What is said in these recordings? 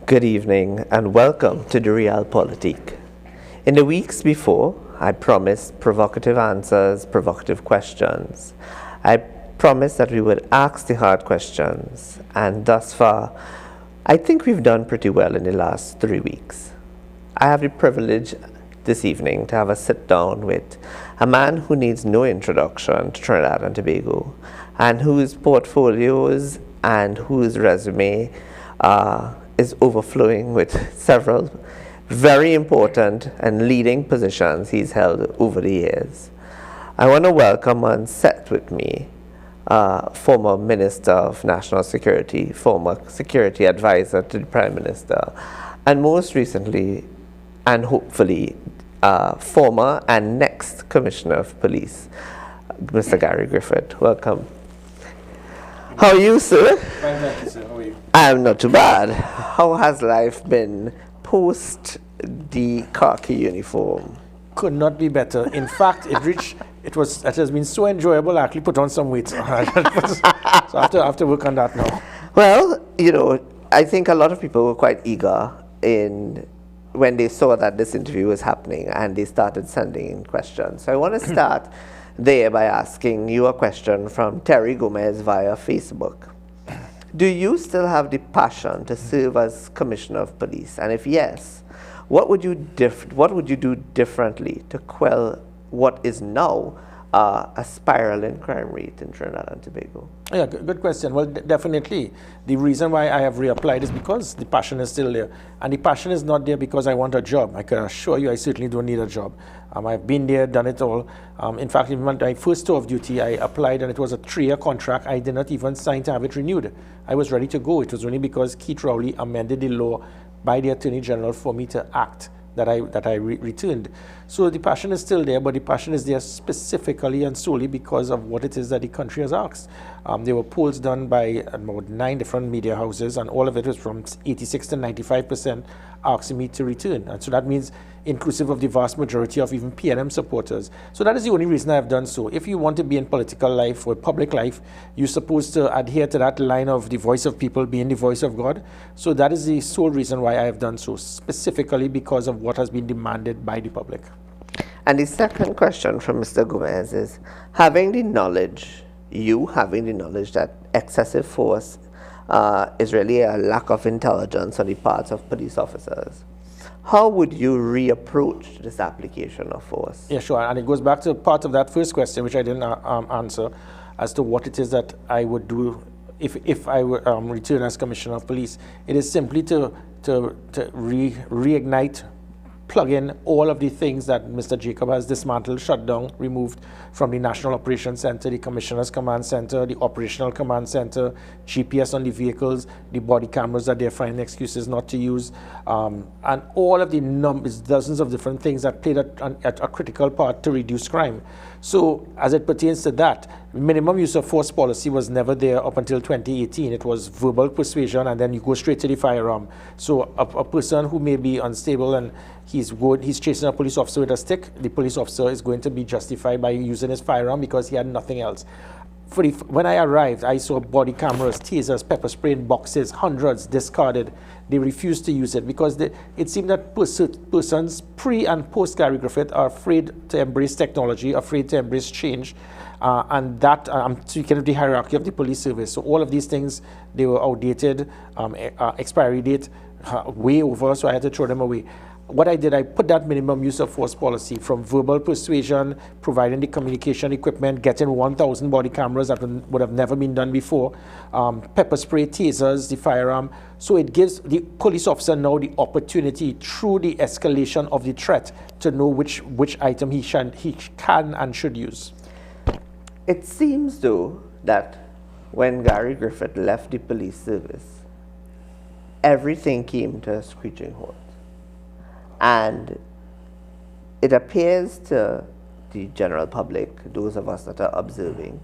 Good evening and welcome to the Real Politique. In the weeks before, I promised provocative answers, provocative questions. I promised that we would ask the hard questions, and thus far, I think we've done pretty well in the last 3 weeks. I have the privilege this evening to have a sit down with a man who needs no introduction to Trinidad and Tobago, and whose portfolios and whose resume is overflowing with several very important and leading positions he's held over the years. I want to welcome on set with me former Minister of National Security, former Security Advisor to the Prime Minister, and most recently, and hopefully, former and next Commissioner of Police, Mr. Gary Griffith. Welcome. How are you, sir? Fine, thank you, sir. How are you? I'm not too bad. How has life been post the khaki uniform? Could not be better. In fact, it has been so enjoyable. I actually put on some weight. So I have to work on that now. Well, you know, I think a lot of people were quite eager when they saw that this interview was happening and they started sending in questions. So I want to start there by asking you a question from Terry Gomez via Facebook. Do you still have the passion to serve as Commissioner of Police? And if yes, what would you do differently to quell what is now a spiraling crime rate in Trinidad and Tobago? Yeah, good question. Well, definitely. The reason why I have reapplied is because the passion is still there. And the passion is not there because I want a job. I can assure you I certainly don't need a job. I've been there, done it all. In fact, in my first tour of duty, I applied and it was a 3-year contract. I did not even sign to have it renewed. I was ready to go. It was only because Keith Rowley amended the law by the Attorney General for me to act that I returned. So the passion is still there, but the passion is there specifically and solely because of what it is that the country has asked. There were polls done by about 9 different media houses, and all of it was from 86 to 95% asking me to return. And so that means inclusive of the vast majority of even PNM supporters. So that is the only reason I have done so. If you want to be in political life or public life, you're supposed to adhere to that line of the voice of people being the voice of God. So that is the sole reason why I have done so, specifically because of what has been demanded by the public. And the second question from Mr. Gomez is, having the knowledge that excessive force is really a lack of intelligence on the parts of police officers, how would you reapproach this application of force? Yeah, sure. And it goes back to part of that first question, which I didn't answer, as to what it is that I would do if I were return as Commissioner of Police. It is simply to reignite, plug in all of the things that Mr. Jacob has dismantled, shut down, removed from the National Operations Center, the Commissioner's Command Center, the Operational Command Center, GPS on the vehicles, the body cameras that they're finding excuses not to use, and all of the numbers, dozens of different things that played a critical part to reduce crime. So as it pertains to that, minimum use of force policy was never there up until 2018. It was verbal persuasion, and then you go straight to the firearm. So a person who may be unstable and he's chasing a police officer with a stick, the police officer is going to be justified by using his firearm because he had nothing else. When I arrived, I saw body cameras, tasers, pepper spray in boxes, hundreds discarded. They refused to use it because it seemed that persons pre and post Gary Griffith are afraid to embrace technology, afraid to embrace change. And that, I'm speaking of the hierarchy of the police service. So all of these things, they were outdated, expiry date, way over, so I had to throw them away. What I did, I put that minimum use of force policy from verbal persuasion, providing the communication equipment, getting 1,000 body cameras that would have never been done before, pepper spray, tasers, the firearm. So it gives the police officer now the opportunity through the escalation of the threat to know which item he can and should use. It seems though that when Gary Griffith left the police service, everything came to a screeching halt. And it appears to the general public, those of us that are observing,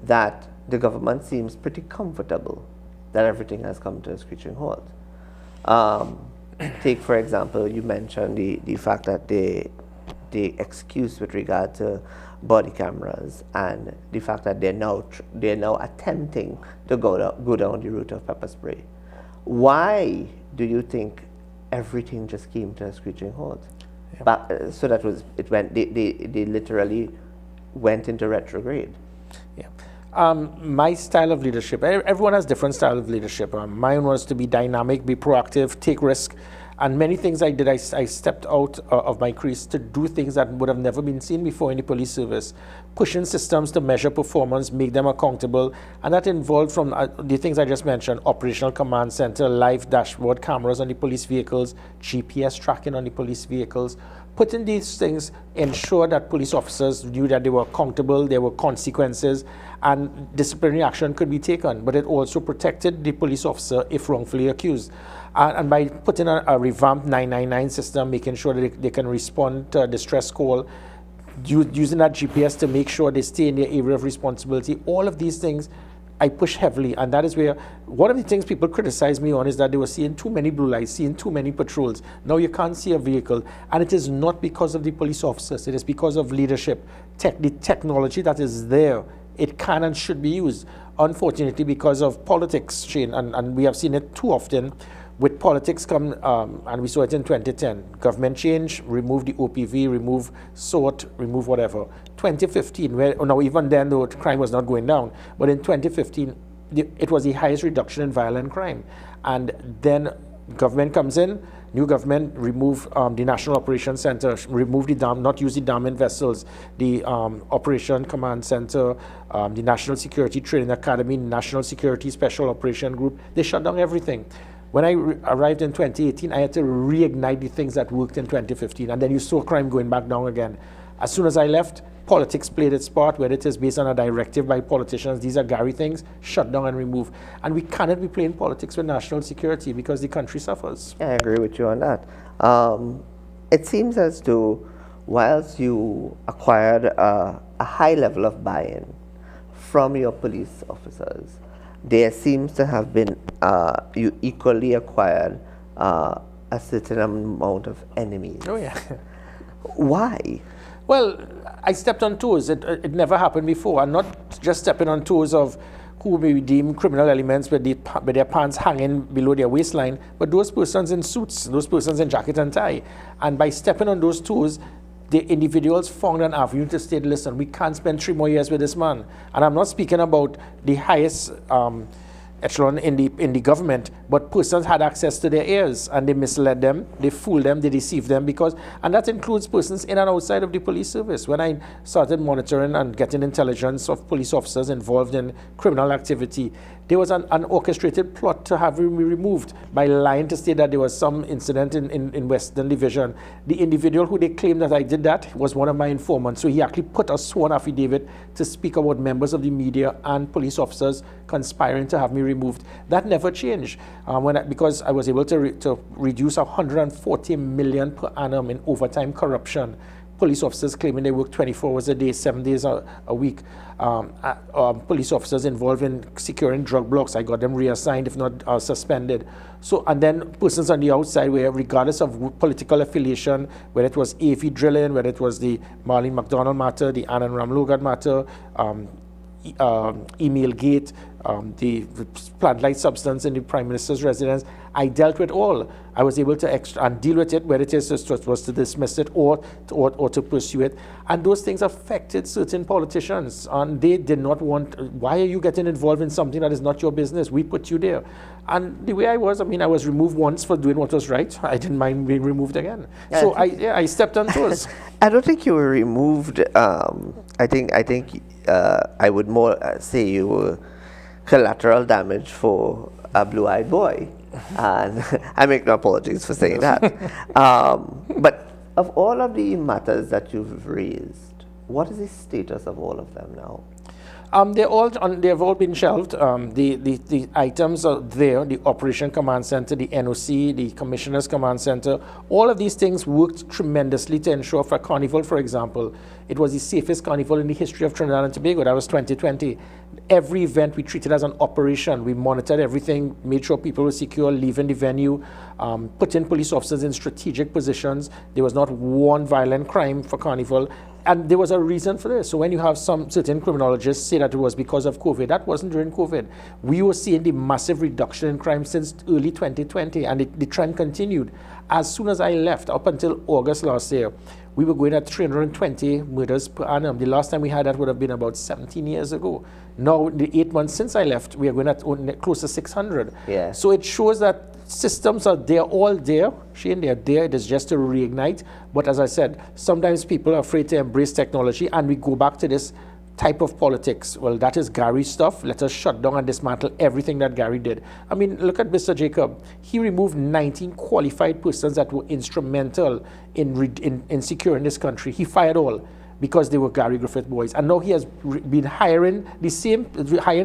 that the government seems pretty comfortable that everything has come to a screeching halt. Take, for example, you mentioned the fact that the excuse with regard to body cameras and the fact that they're now attempting to go down the route of pepper spray. Why do you think everything just came to a screeching halt? So that was it. Went. They literally went into retrograde. Yeah. My style of leadership, everyone has different style of leadership. Mine was to be dynamic, be proactive, take risk. And many things I did, I stepped out of my crease to do things that would have never been seen before in the police service. Pushing systems to measure performance, make them accountable. And that involved from the things I just mentioned, operational command center, live dashboard cameras on the police vehicles, GPS tracking on the police vehicles. Putting these things ensure that police officers knew that they were accountable, there were consequences, and disciplinary action could be taken. But it also protected the police officer if wrongfully accused. And by putting a revamped 999 system, making sure that they can respond to a distress call, using that GPS to make sure they stay in their area of responsibility, all of these things I push heavily. And that is where one of the things people criticize me on is that they were seeing too many blue lights, seeing too many patrols. Now you can't see a vehicle. And it is not because of the police officers. It is because of leadership. The technology that is there, it can and should be used. Unfortunately, because of politics, Shane, and we have seen it too often, with politics come, and we saw it in 2010, government change, remove the OPV, remove SORT, remove whatever. 2015, now even then the crime was not going down, but in 2015, it was the highest reduction in violent crime. And then government comes in, new government, remove the National Operations Center, remove the dam, not use the dormant vessels, the Operation Command Center, the National Security Training Academy, National Security Special Operation Group. They shut down everything. When I arrived in 2018, I had to reignite the things that worked in 2015, and then you saw crime going back down again. As soon as I left, politics played its part, whether it is based on a directive by politicians, these are Gary things, shut down and remove. And we cannot be playing politics with national security because the country suffers. Yeah, I agree with you on that. It seems as though whilst you acquired a high level of buy-in from your police officers, there seems to have been, you equally acquired a certain amount of enemies. Oh, yeah. Why? Well, I stepped on toes. It never happened before. I'm not just stepping on toes of who may be deemed criminal elements with their pants hanging below their waistline, but those persons in suits, those persons in jacket and tie. And by stepping on those toes, the individuals found an avenue to say, listen, we can't spend 3 more years with this man. And I'm not speaking about the highest echelon in the government, but persons had access to their ears and they misled them, they fooled them, they deceived them, and that includes persons in and outside of the police service. When I started monitoring and getting intelligence of police officers involved in criminal activity, there was an orchestrated plot to have me removed by lying to say that there was some incident in Western Division. The individual who they claimed that I did that was one of my informants, so he actually put a sworn affidavit to speak about members of the media and police officers conspiring to have me removed. That never changed because I was able to reduce 140 million per annum in overtime corruption. Police officers claiming they work 24 hours a day, 7 days a week. Police officers involved in securing drug blocks, I got them reassigned, if not suspended. So, and then persons on the outside where, regardless of political affiliation, whether it was AV drilling, whether it was the Marlene McDonald matter, the Anand Ramlogat matter, email gate, the plant-like substance in the Prime Minister's residence, I dealt with all. I was able to deal with it, whether it was to dismiss it or to pursue it. And those things affected certain politicians. And they did not want, why are you getting involved in something that is not your business? We put you there. And the way I was removed once for doing what was right. I didn't mind being removed again. Yeah, so I stepped on toes. I don't think you were removed. I think I would more say you were collateral damage for a blue-eyed boy. And I make no apologies for saying that. But of all of the matters that you've raised, what is the status of all of them now? They've all been shelved. The items are there, the Operation Command Center, the NOC, the Commissioner's Command Center. All of these things worked tremendously to ensure for Carnival, for example, it was the safest carnival in the history of Trinidad and Tobago. That was 2020. Every event we treated as an operation. We monitored everything, made sure people were secure, leaving the venue, put in police officers in strategic positions. There was not one violent crime for Carnival. and there was a reason for this. So when you have some certain criminologists say that it was because of COVID, that wasn't during COVID. We were seeing the massive reduction in crime since early 2020, and the trend continued. As soon as I left, up until August last year, we were going at 320 murders per annum. The last time we had that would have been about 17 years ago. Now, the 8 months since I left, we are going at close to 600. Yeah. So it shows that systems are there, all there. Shane, they're there. It is just to reignite. But as I said, sometimes people are afraid to embrace technology, and we go back to this type of politics. Well, that is Gary's stuff. Let us shut down and dismantle everything that Gary did. I mean, look at Mr. Jacob. He removed 19 qualified persons that were instrumental in securing this country. He fired all because they were Gary Griffith boys. And now he has been hiring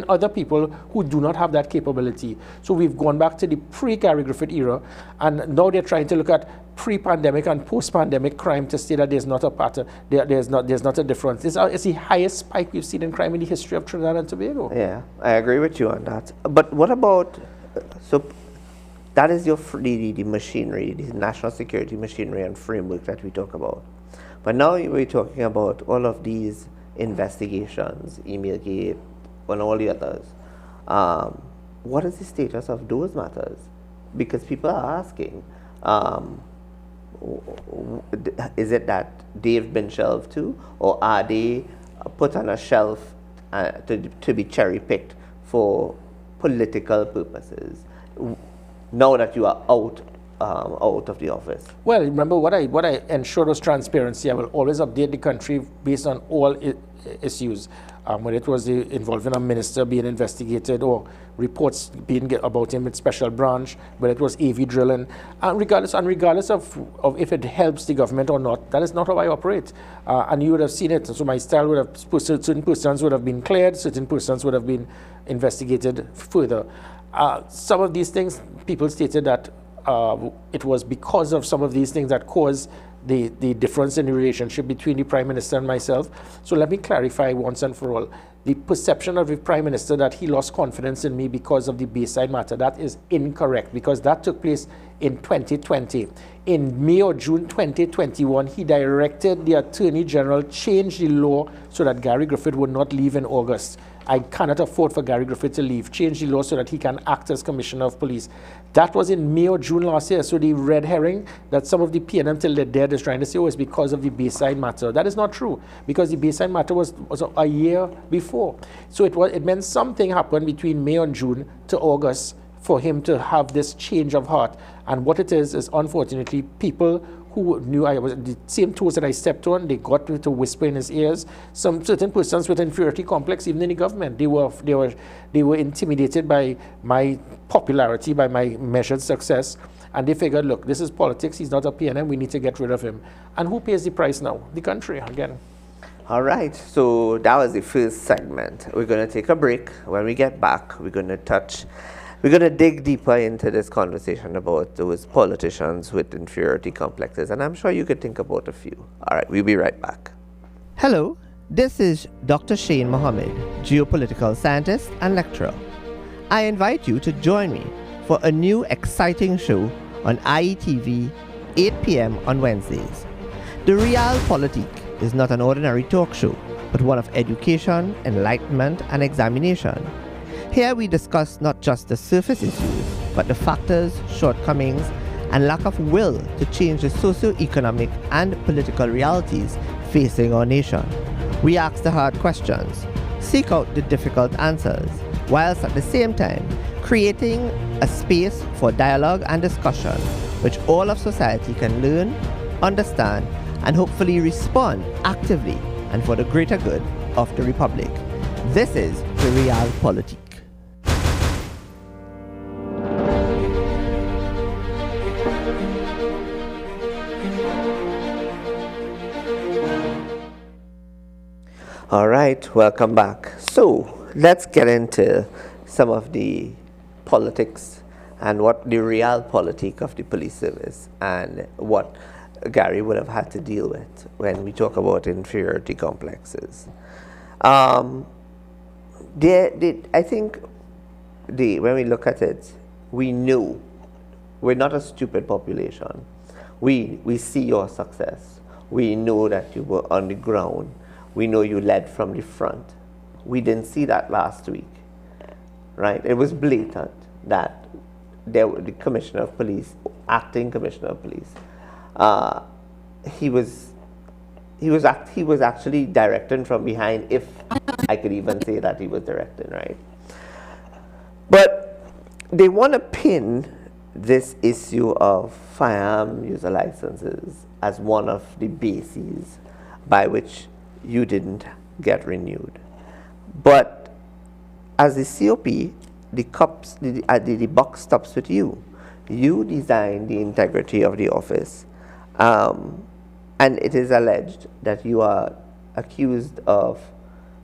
other people who do not have that capability. So we've gone back to the pre-Gary Griffith era, and now they're trying to look at pre-pandemic and post-pandemic crime to say that there's not a pattern, there's not a difference. It's the highest spike we've seen in crime in the history of Trinidad and Tobago. Yeah, I agree with you on that. But what about, so that is the machinery, the national security machinery and framework that we talk about. But now we're talking about all of these investigations, Emailgate, and all the others. What is the status of those matters? Because people are asking, is it that they've been shelved too, or are they put on a shelf to be cherry-picked for political purposes now that you are out of the office? Well, remember what I ensured was transparency. I will always update the country based on all issues. When it was involving a minister being investigated or reports being about him with special branch, but it was AV drilling, and regardless of if it helps the government or not, that is not how I operate. And you would have seen it. So my style would have, certain persons would have been cleared, certain persons would have been investigated further. Some of these things, people stated that it was because of some of these things that caused the difference in the relationship between the Prime Minister and myself. So let me clarify once and for all. The perception of the Prime Minister that he lost confidence in me because of the Bayside matter, that is incorrect, because that took place in 2020. In May or June 2021, he directed the Attorney General change the law so that Gary Griffith would not leave in August. I cannot afford for Gary Griffith to leave. Change the law so that he can act as Commissioner of Police. That was in May or June last year. So the red herring that some of the PNM till they're dead is trying to say, oh, it's because of the Bayside matter. That is not true, because the Bayside matter was a year before. So it meant something happened between May and June to August for him to have this change of heart. And what it is unfortunately people who knew I was the same toes that I stepped on, they got to whisper in his ears. Some certain persons with inferiority complex, even in the government, they were intimidated by my popularity, by my measured success, and they figured, look, this is politics. He's not a PNM. We need to get rid of him. And who pays the price now? The country again. All right. So that was the first segment. We're going to take a break. When we get back, we're going to dig deeper into this conversation about those politicians with inferiority complexes, and I'm sure you could think about a few. All right, we'll be right back. Hello, this is Dr. Shane Mohammed, geopolitical scientist and lecturer. I invite you to join me for a new exciting show on IETV, 8 p.m. on Wednesdays. The Real Politique is not an ordinary talk show, but one of education, enlightenment, and examination. Here we discuss not just the surface issues, but the factors, shortcomings, and lack of will to change the socio-economic and political realities facing our nation. We ask the hard questions, seek out the difficult answers, whilst at the same time creating a space for dialogue and discussion which all of society can learn, understand, and hopefully respond actively and for the greater good of the Republic. This is the Real Politique. All right, welcome back. So let's get into some of the politics and what the real politique of the police service and what Gary would have had to deal with when we talk about inferiority complexes. I think when we look at it, we knew we're not a stupid population. We see your success. We know that you were on the ground. We know you led from the front. We didn't see that last week, right? It was blatant that the Commissioner of Police, acting Commissioner of Police, he was actually directing from behind, if I could even say that he was directing, right? But they want to pin this issue of firearm user licenses as one of the bases by which you didn't get renewed. But as the COP, the buck stops with you. You design the integrity of the office, and it is alleged that you are accused of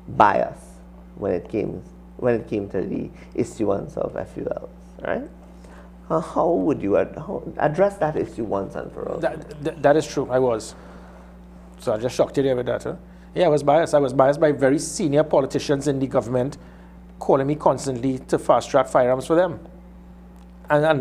bias when it came to the issuance of FULs, right? How would you address that issue once and for all? That is true. I was. So I just shocked you there with that. Huh? Yeah, I was biased. I was biased by very senior politicians in the government calling me constantly to fast-track firearms for them. And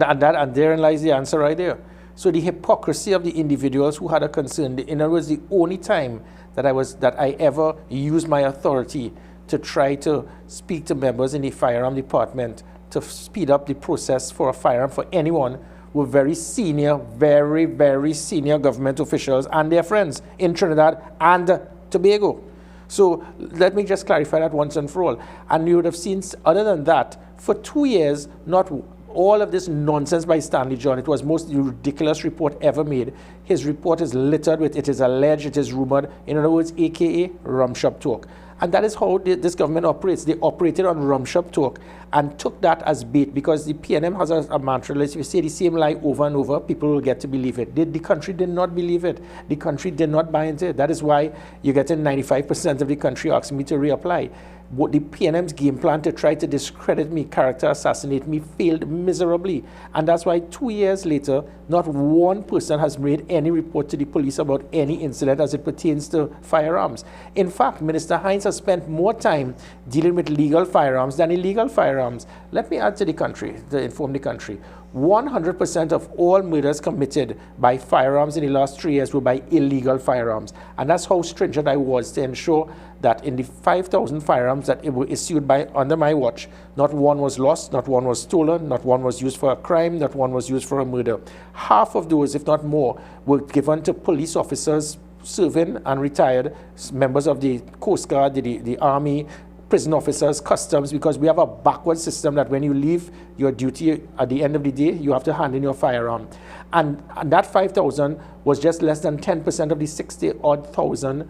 therein lies the answer right there. So the hypocrisy of the individuals who had a concern, in other words, the only time that I ever used my authority to try to speak to members in the firearm department to speed up the process for a firearm for anyone were very senior, very, very senior government officials and their friends in Trinidad and Tobago. So let me just clarify that once and for all. And you would have seen, other than that, for 2 years, not all of this nonsense by Stanley John. It was most ridiculous report ever made. His report is littered with, it is alleged, it is rumored, in other words, AKA rum shop talk. And that is how this government operates. They operated on rum shop talk and took that as bait, because the PNM has a mantra, if you say the same lie over and over, people will get to believe it. The country did not believe it. The country did not buy into it. That is why you're getting 95% of the country asking me to reapply. What the PNM's game plan to try to discredit me, character assassinate me, failed miserably. And that's why 2 years later, not one person has made any report to the police about any incident as it pertains to firearms. In fact, Minister Hines has spent more time dealing with legal firearms than illegal firearms. Let me add to the country, to inform the country. 100% of all murders committed by firearms in the last 3 years were by illegal firearms. And that's how stringent I was to ensure that in the 5,000 firearms that were issued under my watch, not one was lost, not one was stolen, not one was used for a crime, not one was used for a murder. Half of those, if not more, were given to police officers serving and retired, members of the Coast Guard, the Army, prison officers, customs, because we have a backward system that when you leave your duty at the end of the day, you have to hand in your firearm. And that 5,000 was just less than 10% of the 60-odd thousand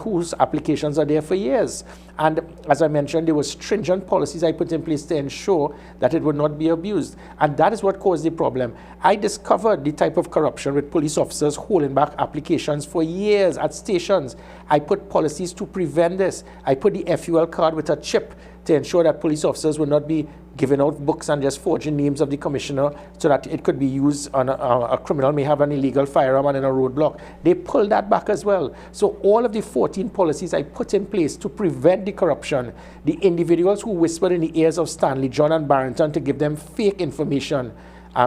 whose applications are there for years. And as I mentioned, there were stringent policies I put in place to ensure that it would not be abused. And that is what caused the problem. I discovered the type of corruption with police officers holding back applications for years at stations. I put policies to prevent this. I put the FUL card with a chip to ensure that police officers would not be giving out books and just forging names of the commissioner so that it could be used on a criminal may have an illegal firearm and in a roadblock. They pulled that back as well. So all of the 14 policies I put in place to prevent the corruption, the individuals who whispered in the ears of Stanley, John and Barrington to give them fake information,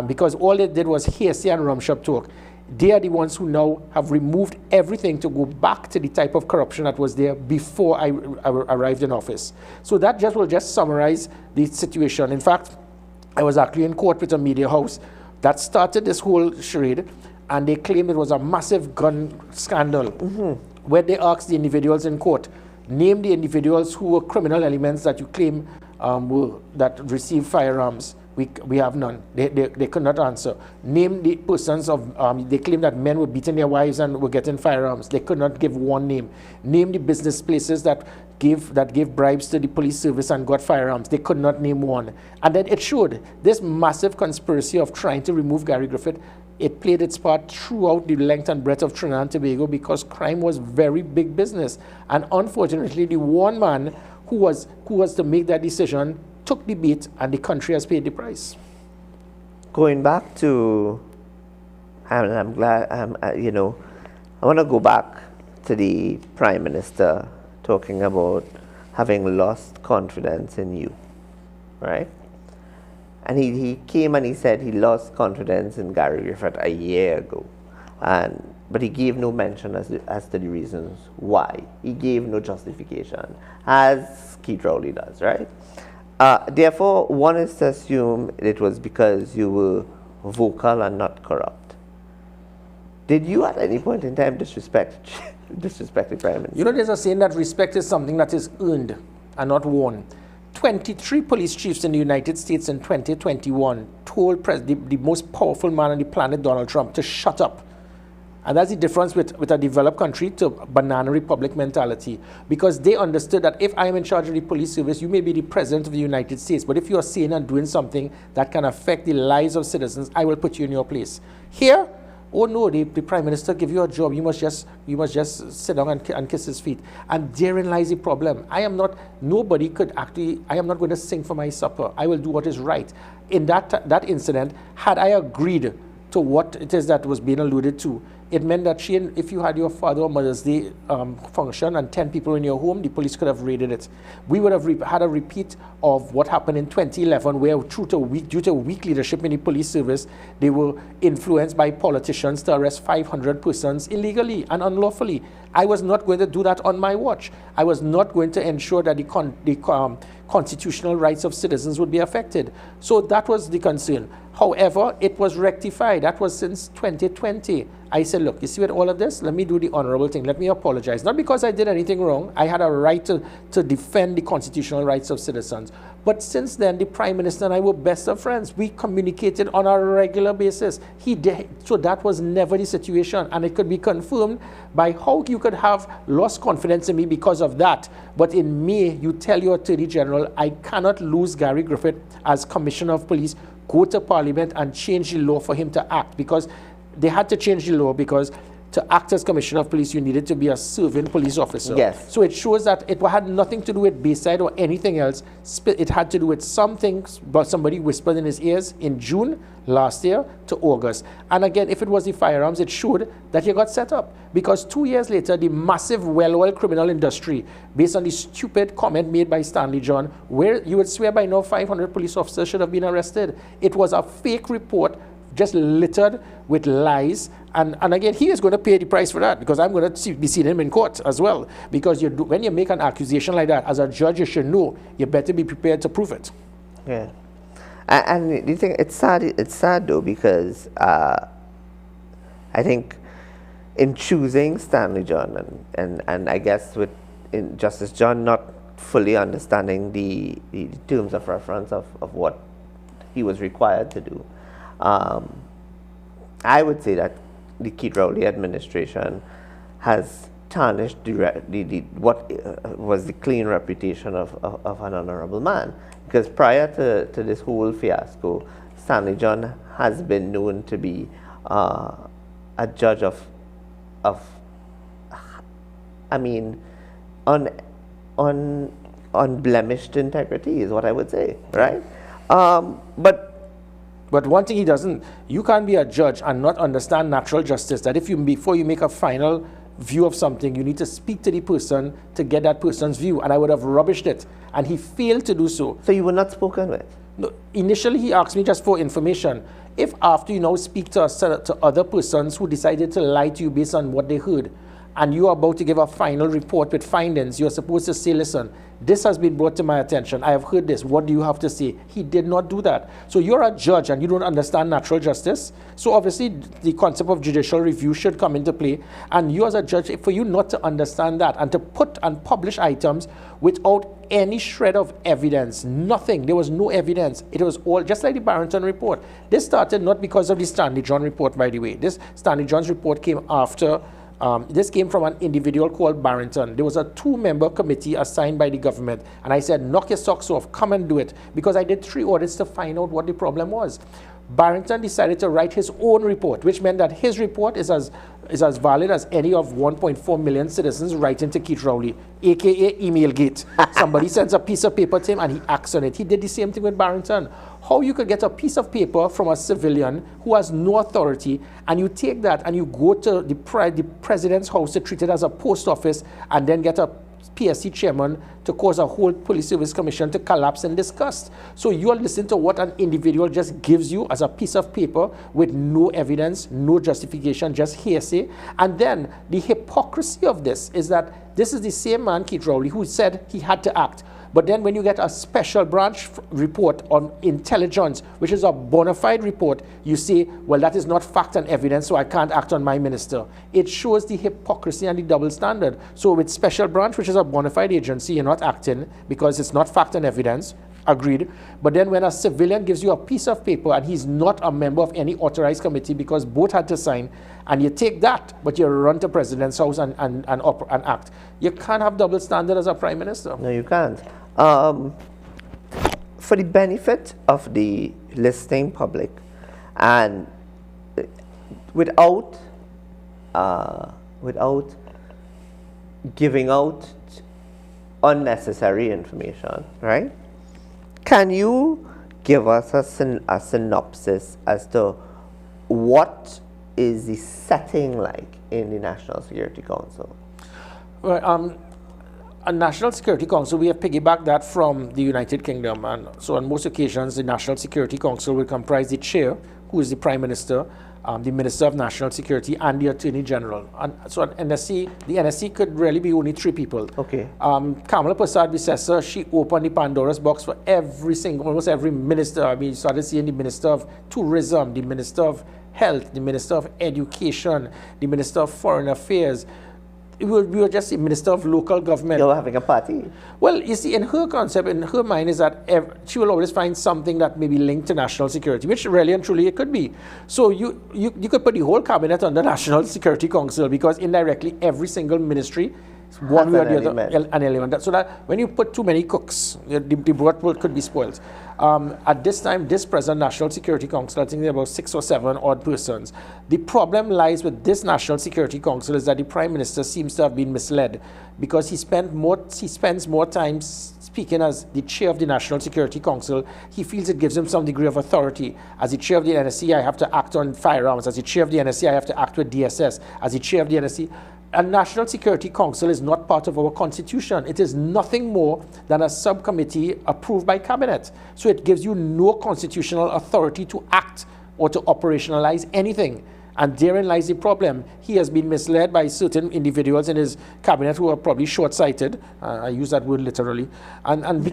because all they did was hearsay and rum shop talk. They are the ones who now have removed everything to go back to the type of corruption that was there before I arrived in office. So that will just summarize the situation. In fact, I was actually in court with a media house that started this whole charade, and they claimed it was a massive gun scandal, where they asked the individuals in court, name the individuals who were criminal elements that you claim that received firearms. We have none. They could not answer. Name the persons of, they claim that men were beating their wives and were getting firearms. They could not give one name. Name the business places that gave bribes to the police service and got firearms. They could not name one. And then it showed this massive conspiracy of trying to remove Gary Griffith. It played its part throughout the length and breadth of Trinidad and Tobago because crime was very big business. And unfortunately, the one man who was to make that decision took the beat, and the country has paid the price. Going back to, I'm glad, I want to go back to the Prime Minister talking about having lost confidence in you, right? And he came and he said he lost confidence in Gary Griffith a year ago. And but he gave no mention as to the reasons why. He gave no justification, as Keith Rowley does, right? Therefore, one is to assume it was because you were vocal and not corrupt. Did you at any point in time disrespect the Prime Minister? You know, there's a saying that respect is something that is earned and not won. 23 police chiefs in the United States in 2021 told the most powerful man on the planet, Donald Trump, to shut up. And that's the difference with a developed country to banana republic mentality. Because they understood that if I am in charge of the police service, you may be the president of the United States, but if you are saying and doing something that can affect the lives of citizens, I will put you in your place. Here, oh no, the Prime Minister give you a job, you must just sit down and kiss his feet. And therein lies the problem. I am not going to sing for my supper. I will do what is right. In that incident, had I agreed to what it is that was being alluded to, it meant that if you had your Father or Mother's Day function and 10 people in your home, the police could have raided it. We would have had a repeat of what happened in 2011, where due to weak leadership in the police service, they were influenced by politicians to arrest 500 persons illegally and unlawfully. I was not going to do that on my watch. I was not going to ensure that the constitutional rights of citizens would be affected. So that was the concern. However, it was rectified. That was since 2020. I said, look, you see with all of this, let me do the honorable thing. Let me apologize. Not because I did anything wrong. I had a right to defend the constitutional rights of citizens. But since then, the Prime Minister and I were best of friends. We communicated on a regular basis. So that was never the situation. And it could be confirmed by how you could have lost confidence in me because of that. But in May, you tell your Attorney General, I cannot lose Gary Griffith as Commissioner of Police, go to Parliament and change the law for him to act, because they had to change the law because to act as Commissioner of Police, you needed to be a serving police officer. Yes. So it shows that it had nothing to do with Bayside or anything else. It had to do with some things, but somebody whispered in his ears in June last year to August. And again, if it was the firearms, it showed that you got set up. Because 2 years later, the massive well-oiled criminal industry, based on the stupid comment made by Stanley John, where you would swear by now 500 police officers should have been arrested. It was a fake report, just littered with lies. And again, he is going to pay the price for that, because I'm going to be seeing him in court as well. Because when you make an accusation like that, as a judge, you should know, you better be prepared to prove it. Yeah. And you think it's sad though, because I think in choosing Stanley John and I guess in Justice John not fully understanding the terms of reference of what he was required to do, I would say that the Keith Rowley administration has tarnished what was the clean reputation of an honorable man. Because prior to this whole fiasco, Stanley John has been known to be a judge of unblemished integrity, is what I would say, right? But one thing he doesn't, you can't be a judge and not understand natural justice, that before you make a final view of something, you need to speak to the person to get that person's view. And I would have rubbished it. And he failed to do so. So you were not spoken with? No, initially, he asked me just for information. If after you now speak to other persons who decided to lie to you based on what they heard, and you are about to give a final report with findings, you're supposed to say, listen, this has been brought to my attention. I have heard this. What do you have to say? He did not do that. So you're a judge and you don't understand natural justice. So obviously the concept of judicial review should come into play. And you as a judge, for you not to understand that and to put and publish items without any shred of evidence, nothing. There was no evidence. It was all just like the Barrington report. This started not because of the Stanley John report, by the way. This Stanley John's report came after. This came from an individual called Barrington. There was a 2-member committee assigned by the government. And I said, knock your socks off, come and do it. Because I did 3 audits to find out what the problem was. Barrington decided to write his own report, which meant that his report is as valid as any of 1.4 million citizens writing to Keith Rowley, aka Emailgate. Somebody sends a piece of paper to him and he acts on it. He did the same thing with Barrington. How you could get a piece of paper from a civilian who has no authority, and you take that and you go to the president's house to treat it as a post office, and then get a PSC chairman to cause a whole police service commission to collapse in disgust. So you are listening to what an individual just gives you as a piece of paper with no evidence, no justification, just hearsay. And then the hypocrisy of this is that this is the same man, Keith Rowley, who said he had to act. But then when you get a special branch report on intelligence, which is a bona fide report, you say, well, that is not fact and evidence, so I can't act on my minister. It shows the hypocrisy and the double standard. So with special branch, which is a bona fide agency, you're not acting because it's not fact and evidence, agreed. But then when a civilian gives you a piece of paper and he's not a member of any authorized committee because both had to sign, and you take that, but you run to President's house and act. You can't have double standard as a prime minister. No, you can't. For the benefit of the listening public, and without giving out unnecessary information, right? Can you give us a synopsis as to what is the setting like in the National Security Council? Well, a National Security Council, we have piggybacked that from the United Kingdom. And so on most occasions, the National Security Council will comprise the chair, who is the Prime Minister, the Minister of National Security, and the Attorney General. And so the NSC could really be only 3 people. Okay. Kamala Prasad-Bissessar, she opened the Pandora's box for almost every minister. I mean, you started seeing the Minister of Tourism, the Minister of Health, the Minister of Education, the Minister of Foreign Affairs. We were just a minister of local government. You're having a party. Well, you see, in her concept, in her mind is that she will always find something that may be linked to national security, which really and truly it could be. So you could put the whole cabinet under National Security Council because indirectly every single ministry, one way or the other, an element. So that when you put too many cooks, the broth could be spoiled. At this time, this present National Security Council, I think there are about 6 or 7 odd persons. The problem lies with this National Security Council is that the Prime Minister seems to have been misled because he spends more time speaking as the chair of the National Security Council. He feels it gives him some degree of authority. As the chair of the NSC, I have to act on firearms. As the chair of the NSC, I have to act with DSS. As the chair of the NSC, a National Security Council is not part of our constitution. It is nothing more than a subcommittee approved by cabinet. So it gives you no constitutional authority to act or to operationalize anything. And therein lies the problem. He has been misled by certain individuals in his cabinet who are probably short-sighted. I use that word literally. And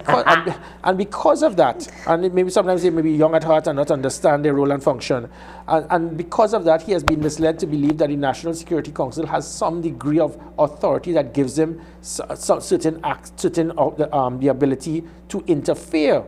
because of that, and maybe sometimes they may be young at heart and not understand their role and function. And because of that, he has been misled to believe that the National Security Council has some degree of authority that gives him the ability to interfere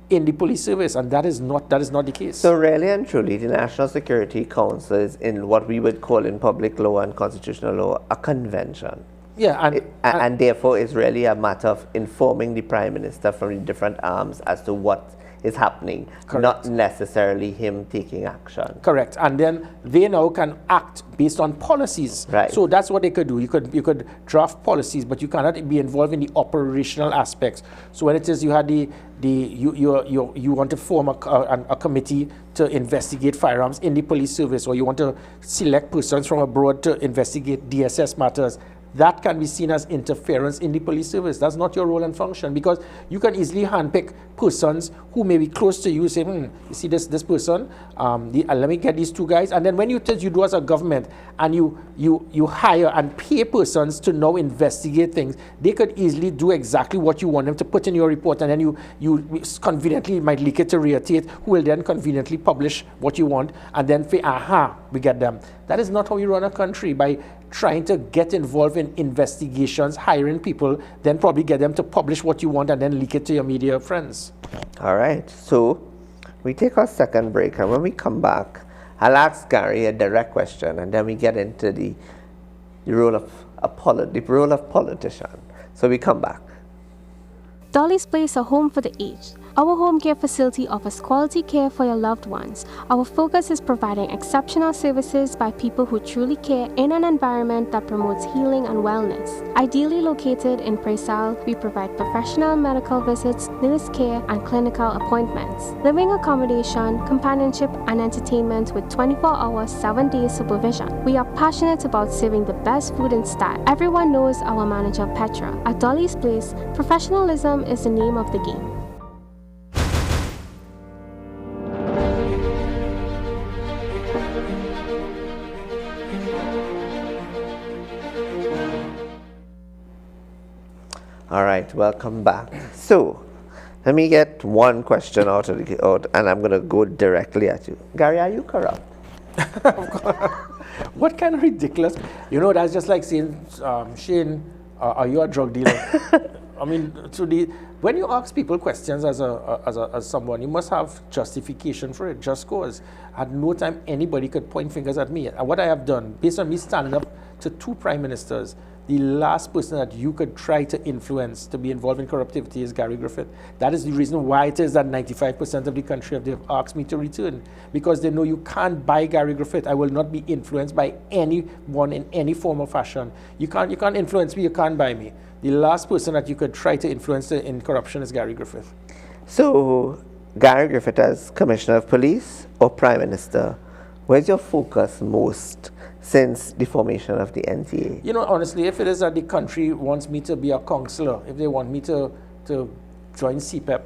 in the police service, and that is not the case. So really and truly, the National Security Council is in what we would call in public law and constitutional law a convention. Yeah, and therefore it's really a matter of informing the Prime Minister from the different arms as to what is happening, correct, not necessarily him taking action. Correct, and then they now can act based on policies. Right. So that's what they could do. You could draft policies, but you cannot be involved in the operational aspects. So when it is you had you want to form a committee to investigate firearms in the police service, or you want to select persons from abroad to investigate DSS matters, that can be seen as interference in the police service. That's not your role and function, because you can easily handpick persons who may be close to you, say, you see this person, let me get these 2 guys. And then when you do as a government and you hire and pay persons to now investigate things, they could easily do exactly what you want them to put in your report, and then you conveniently might leak it to Ria Tate, who will then conveniently publish what you want, and then say, aha, we get them. That is not how you run a country, by trying to get involved in investigations, hiring people, then probably get them to publish what you want and then leak it to your media friends. All right, so we take our second break, and when we come back, I'll ask Gary a direct question, and then we get into the role of politician. So we come back. Dolly's Place, a home for the aged. Our home care facility offers quality care for your loved ones. Our focus is providing exceptional services by people who truly care in an environment that promotes healing and wellness. Ideally located in Presal, we provide professional medical visits, nurse care, and clinical appointments. Living accommodation, companionship, and entertainment with 24-hour, 7-day supervision. We are passionate about serving the best food in style. Everyone knows our manager Petra. At Dolly's Place, professionalism is the name of the game. All right, welcome back. So, let me get one question out, and I'm going to go directly at you. Gary, are you corrupt? What kind of ridiculous? You know, that's just like saying, Shane, are you a drug dealer? I mean, when you ask people questions as someone, you must have justification for it, just cause. At no time anybody could point fingers at me. And what I have done, based on me standing up to 2 prime ministers, the last person that you could try to influence to be involved in corruptivity is Gary Griffith. That is the reason why it is that 95% of the country have asked me to return, because they know you can't buy Gary Griffith. I will not be influenced by anyone in any form or fashion. You can't influence me, you can't buy me. The last person that you could try to influence in corruption is Gary Griffith. So, Gary Griffith as Commissioner of Police or Prime Minister, where's your focus most since the formation of the NTA? You know, honestly, if it is that the country wants me to be a counselor, if they want me to join CPEP,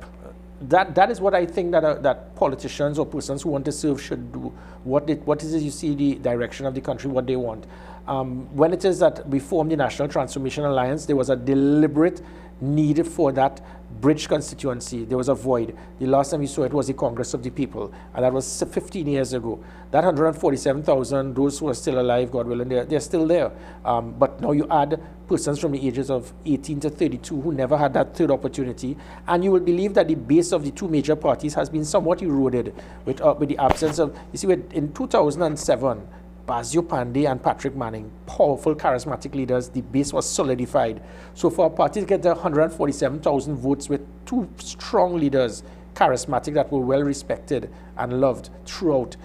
that is what I think that politicians or persons who want to serve should do. What is it you see the direction of the country, what they want. When it is that we formed the National Transformation Alliance, there was a deliberate need for that bridge constituency. There was a void. The last time we saw it was the Congress of the People, and that was 15 years ago. That 147,000, those who are still alive, God willing, they're still there. But now you add persons from the ages of 18 to 32 who never had that third opportunity, and you will believe that the base of the 2 major parties has been somewhat eroded with the absence of, you see, in 2007, Basio Pandey and Patrick Manning, powerful, charismatic leaders, the base was solidified. So for a party to get the 147,000 votes with 2 strong leaders, charismatic, that were well respected and loved throughout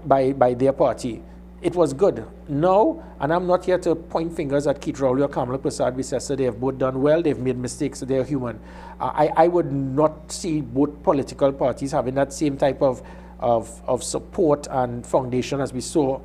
by their party, it was good. Now, and I'm not here to point fingers at Keith Rowley or Kamala Prasad-Bissessar, they have both done well, they've made mistakes, they're human. I would not see both political parties having that same type of support and foundation as we saw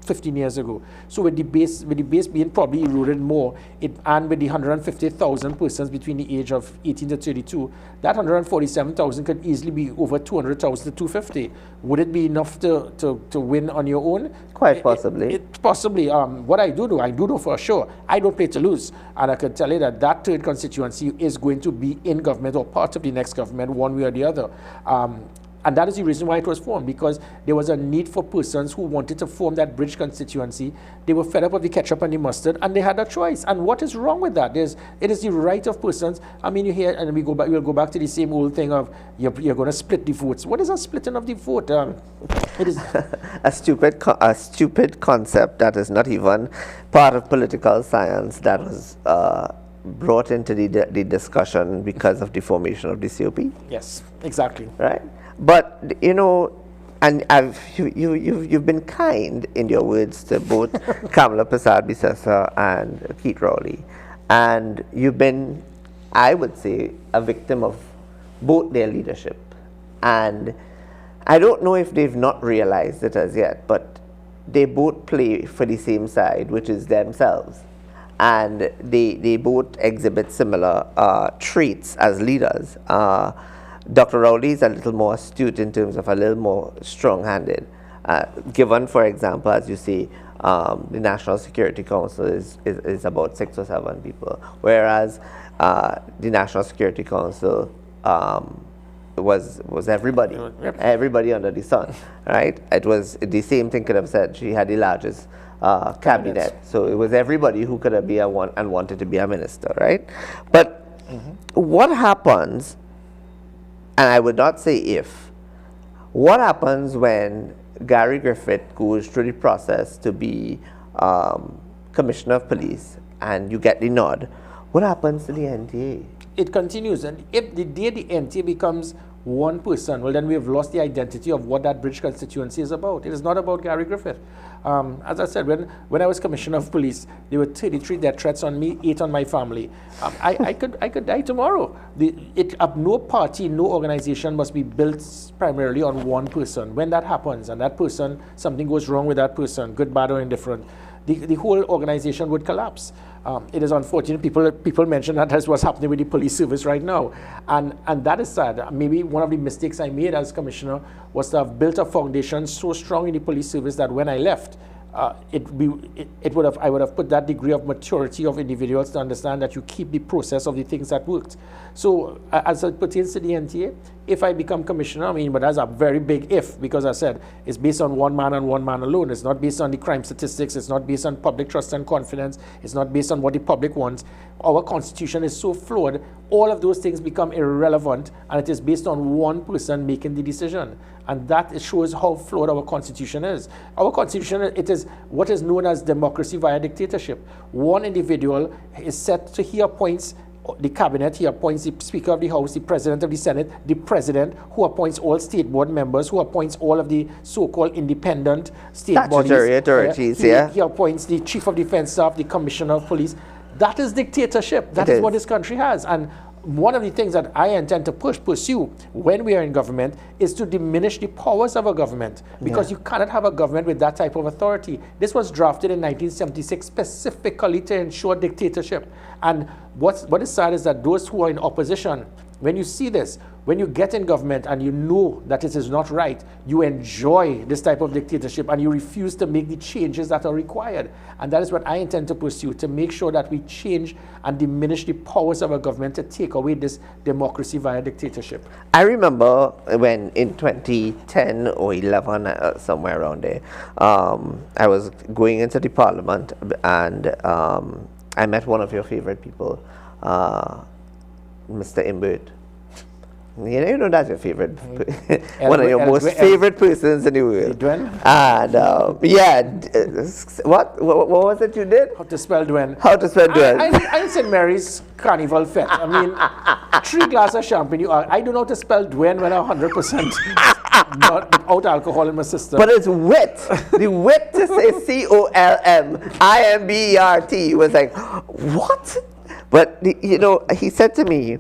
15 years ago. So with the base being probably eroded more, and with the 150,000 persons between the age of 18 to 32, that 147,000 could easily be over 200,000 to 250. Would it be enough to win on your own? Quite possibly. Possibly. What I do know for sure, I don't play to lose. And I can tell you that third constituency is going to be in government or part of the next government, one way or the other. And that is the reason why it was formed, because there was a need for persons who wanted to form that bridge constituency. They were fed up with the ketchup and the mustard, and they had a choice. And what is wrong with that? It is the right of persons. I mean, you hear, and we'll go back to the same old thing of you're going to split the votes. What is a splitting of the vote? It is a stupid concept that is not even part of political science that was brought into the discussion because of the formation of the COP. Yes, exactly. Right. But, you know, and you've been kind in your words to both Kamala Prasad-Bissessar and Keith Rowley. And you've been, I would say, a victim of both their leadership. And I don't know if they've not realized it as yet, but they both play for the same side, which is themselves. And they both exhibit similar traits as leaders. Dr. Rowley is a little more astute in terms of a little more strong-handed. Given, for example, as you say, the National Security Council is about 6 or 7 people, whereas the National Security Council was everybody, everybody under the sun, right? It was the same thing could have said. She had the largest cabinet, so it was everybody who could have been and wanted to be a minister, right? But what happens? And I would not say if. What happens when Gary Griffith goes through the process to be Commissioner of Police and you get the nod? What happens to the NTA? it continues. And if the day the NTA becomes one person, well, then we have lost the identity of what that bridge constituency is about. It is not about Gary Griffith. As I said, when I was Commissioner of Police, there were 33 death threats on me, 8 on my family. I could die tomorrow. No party, no organization must be built primarily on one person. When that happens, and that person, something goes wrong with that person, good, bad, or indifferent, the whole organization would collapse. It is unfortunate. People mention that that's what's happening with the police service right now. And that is sad. Maybe one of the mistakes I made as commissioner was to have built a foundation so strong in the police service that when I left, I would have put that degree of maturity of individuals to understand that you keep the process of the things that worked. So as it pertains to the NTA, if I become commissioner, but that's a very big if, because I said it's based on one man and one man alone. It's not based on the crime statistics. It's not based on public trust and confidence. It's not based on what the public wants. Our constitution is so flawed, all of those things become irrelevant, and it is based on one person making the decision. And that shows how flawed our constitution is. Our constitution, it is what is known as democracy via dictatorship. One individual is set to, he appoints the cabinet, he appoints the Speaker of the House, the President of the Senate, the President, who appoints all state board members, who appoints all of the so-called independent state statutory bodies. authorities, He appoints the Chief of Defense Staff, the Commissioner of Police. That is dictatorship. That is what this country has. And one of the things that I intend to pursue when we are in government is to diminish the powers of a government, because you cannot have a government with that type of authority. This was drafted in 1976 specifically to ensure dictatorship. And what is sad is that those who are in opposition, when you see this, when you get in government and you know that it is not right, you enjoy this type of dictatorship and you refuse to make the changes that are required. And that is what I intend to pursue, to make sure that we change and diminish the powers of a government to take away this democracy via dictatorship. I remember when in 2010 or 11, somewhere around there, I was going into the parliament and I met one of your favorite people, Mr. Imbert. You know that's your favorite, one of your most favorite persons in the world. Dwen? And what was it you did? How to spell Dwen? How to spell Dwen? I St. Mary's Carnival Fete. 3 glasses of champagne. I don't know how to spell Dwen when I'm 100% not without alcohol in my system. But it's wit. The wit to say COLMIMBERT was like, what? But he said to me,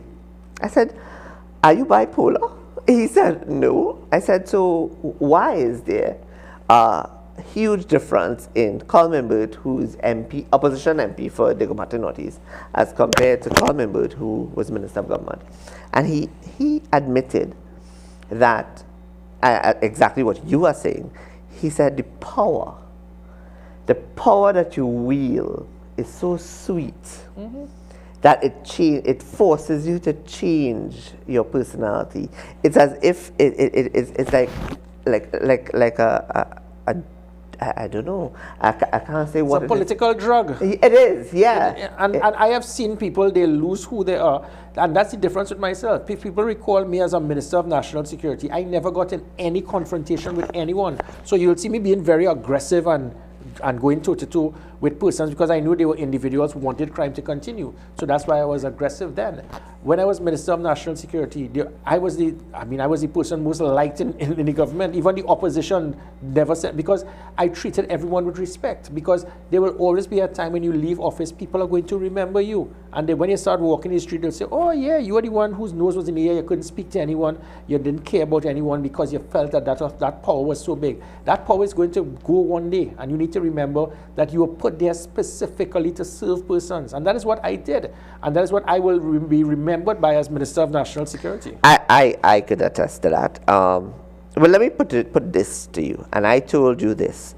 I said, are you bipolar? He said, no. I said, so why is there a huge difference in Colman Burt, who's opposition MP for Dagomati Northeast, as compared to Colman Burt, who was Minister of Government? And he admitted that exactly what you are saying. He said the power that you wield is so sweet. That it forces you to change your personality. It's as if it's like a I don't know. I can't say what it's a political drug. It is, yeah. And I have seen people, they lose who they are. And that's the difference with myself. If people recall me as a Minister of National Security, I never got in any confrontation with anyone. So you'll see me being very aggressive and going toe-to-toe with persons, because I knew they were individuals who wanted crime to continue. So that's why I was aggressive then. When I was Minister of National Security, I was the person most liked in the government. Even the opposition never said, because I treated everyone with respect, because there will always be a time when you leave office, people are going to remember you. And then when you start walking the street, they'll say, oh yeah, you were the one whose nose was in the air, you couldn't speak to anyone, you didn't care about anyone because you felt that power was so big. That power is going to go one day, and you need to remember that you were put there specifically to serve persons. And that is what I did. And that is what I will be remembered by as Minister of National Security. I could attest to that. Well, let me put this to you. And I told you this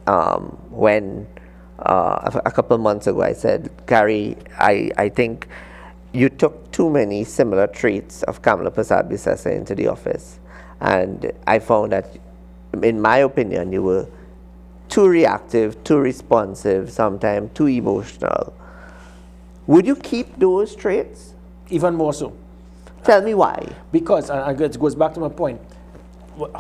when a couple of months ago I said, Gary, I think you took too many similar traits of Kamala Prasad-Bissessar into the office. And I found that, in my opinion, you were too reactive, too responsive, sometimes too emotional. Would you keep those traits? Even more so. Tell me why. Because, and it goes back to my point,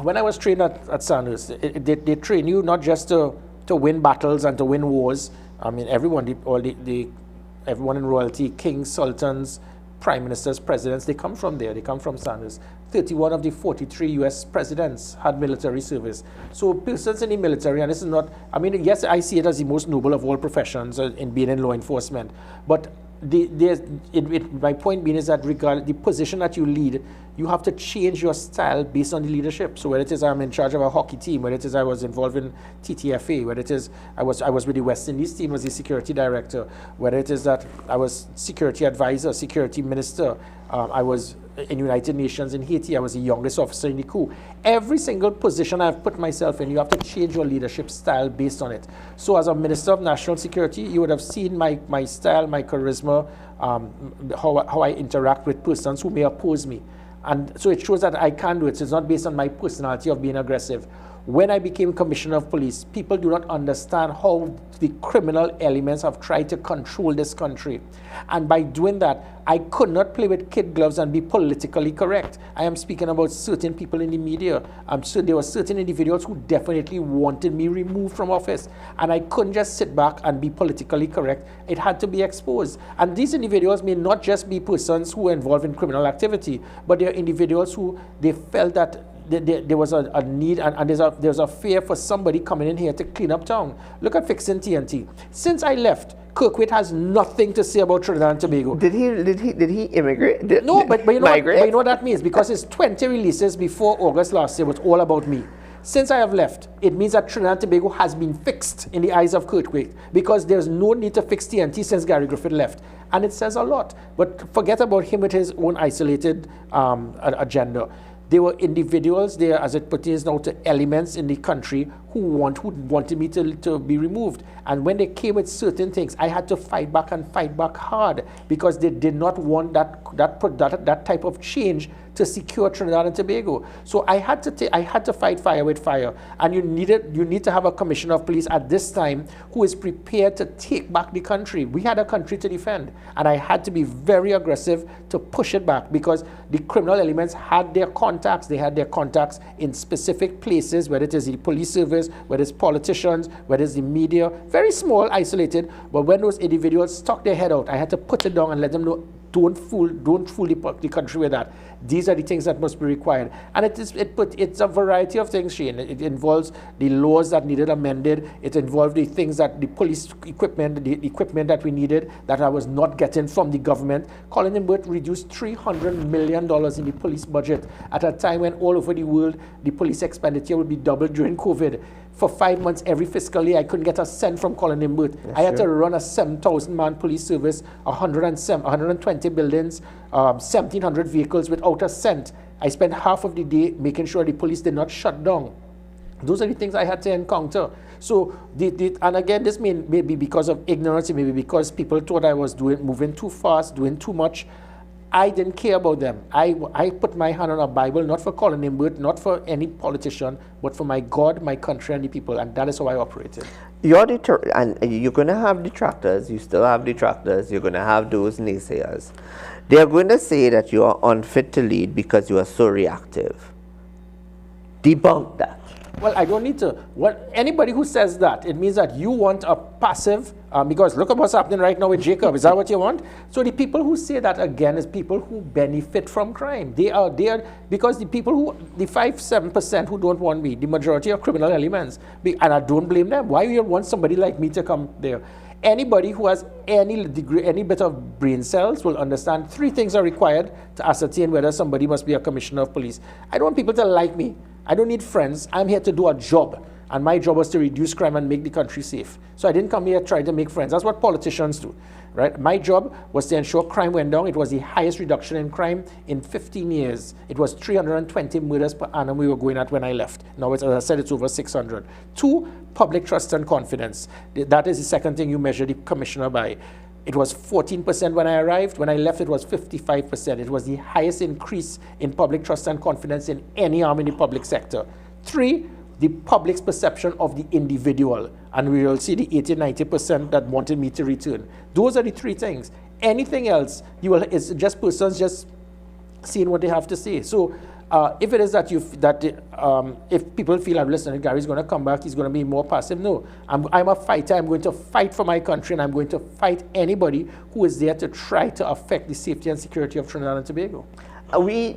when I was trained at Sandhurst, they train you not just to win battles and to win wars. I mean, everyone in royalty, kings, sultans, prime ministers, presidents, they come from there. They come from Sanders. 31 of the 43 U.S. presidents had military service. So persons in the military, and this is not, I mean, yes, I see it as the most noble of all professions in being in law enforcement, but my point being is that regardless the position that you lead, you have to change your style based on the leadership. So whether it is I'm in charge of a hockey team, whether it is I was involved in TTFA, whether it is I was with the West Indies team as the security director, whether it is that I was security advisor, security minister, I was in United Nations in Haiti, I was the youngest officer in the coup. Every single position I've put myself in, you have to change your leadership style based on it. So as a Minister of National Security, you would have seen my style, my charisma, how I interact with persons who may oppose me. And so it shows that I can do it. So it's not based on my personality of being aggressive. When I became Commissioner of Police, people do not understand how the criminal elements have tried to control this country. And by doing that, I could not play with kid gloves and be politically correct. I am speaking about certain people in the media. So there were certain individuals who definitely wanted me removed from office. And I couldn't just sit back and be politically correct. It had to be exposed. And these individuals may not just be persons who are involved in criminal activity, but they are individuals who they felt that there was a need and there's a fear for somebody coming in here to clean up town. Look at fixing TNT. Since I left, Kirkwood has nothing to say about Trinidad and Tobago. Did he immigrate? No, but you know what that means? Because his 20 releases before August last year was all about me. Since I have left, it means that Trinidad and Tobago has been fixed in the eyes of Kirkwood because there's no need to fix TNT since Gary Griffith left. And it says a lot. But forget about him with his own isolated agenda. There were individuals there, as it pertains now to elements in the country, who wanted me to be removed. And when they came with certain things, I had to fight back and fight back hard because they did not want that type of change to secure Trinidad and Tobago. So I had to fight fire with fire. And you need to have a commissioner of police at this time who is prepared to take back the country. We had a country to defend, and I had to be very aggressive to push it back because the criminal elements had their contacts. They had their contacts in specific places, whether it is the police service, whether it's politicians, whether it's the media, very small, isolated. But when those individuals stuck their head out, I had to put it down and let them know, don't fool the country with that. These are the things that must be required. And it's a variety of things, Shane. It involves the laws that needed amended. It involved the things that the police equipment, the equipment that we needed that I was not getting from the government. Colin and Burt reduced $300 million in the police budget at a time when all over the world the police expenditure would be doubled during COVID. For 5 months every fiscal year, I couldn't get a cent from Colin and Burt. I had to run a 7,000-man police service, 120 buildings, 1,700 vehicles without a cent. I spent half of the day making sure the police did not shut down. Those are the things I had to encounter. So, and again, this may be because of ignorance, it may be because people thought I was moving too fast, doing too much. I didn't care about them. I put my hand on a Bible, not for Colin Imbert, not for any politician, but for my God, my country, and the people, and that is how I operated. And you're going to have detractors, you still have detractors, you're going to have those naysayers. They're going to say that you are unfit to lead because you are so reactive. Debunk that. Well, I don't need to. Anybody who says that, it means that you want a passive, because look at what's happening right now with Jacob. Is that what you want? So the people who say that, again, is people who benefit from crime. They are because the people the 5-7% who don't want me, the majority are criminal elements. And I don't blame them. Why you want somebody like me to come there? Anybody who has any bit of brain cells will understand 3 things are required to ascertain whether somebody must be a commissioner of police. I don't want people to like me. I don't need friends. I'm here to do a job. And my job was to reduce crime and make the country safe. So I didn't come here trying to make friends. That's what politicians do, right? My job was to ensure crime went down. It was the highest reduction in crime in 15 years. It was 320 murders per annum we were going at when I left. Now, as I said, it's over 600. 2, public trust and confidence. That is the second thing you measure the commissioner by. It was 14% when I arrived. When I left, it was 55%. It was the highest increase in public trust and confidence in any arm in the public sector. 3, the public's perception of the individual. And we will see the 80-90% that wanted me to return. Those are the 3 things. Anything else, it's just persons just seeing what they have to say. So If it is that if people feel, listen, Gary's going to come back, he's going to be more passive. No, I'm a fighter. I'm going to fight for my country, and I'm going to fight anybody who is there to try to affect the safety and security of Trinidad and Tobago.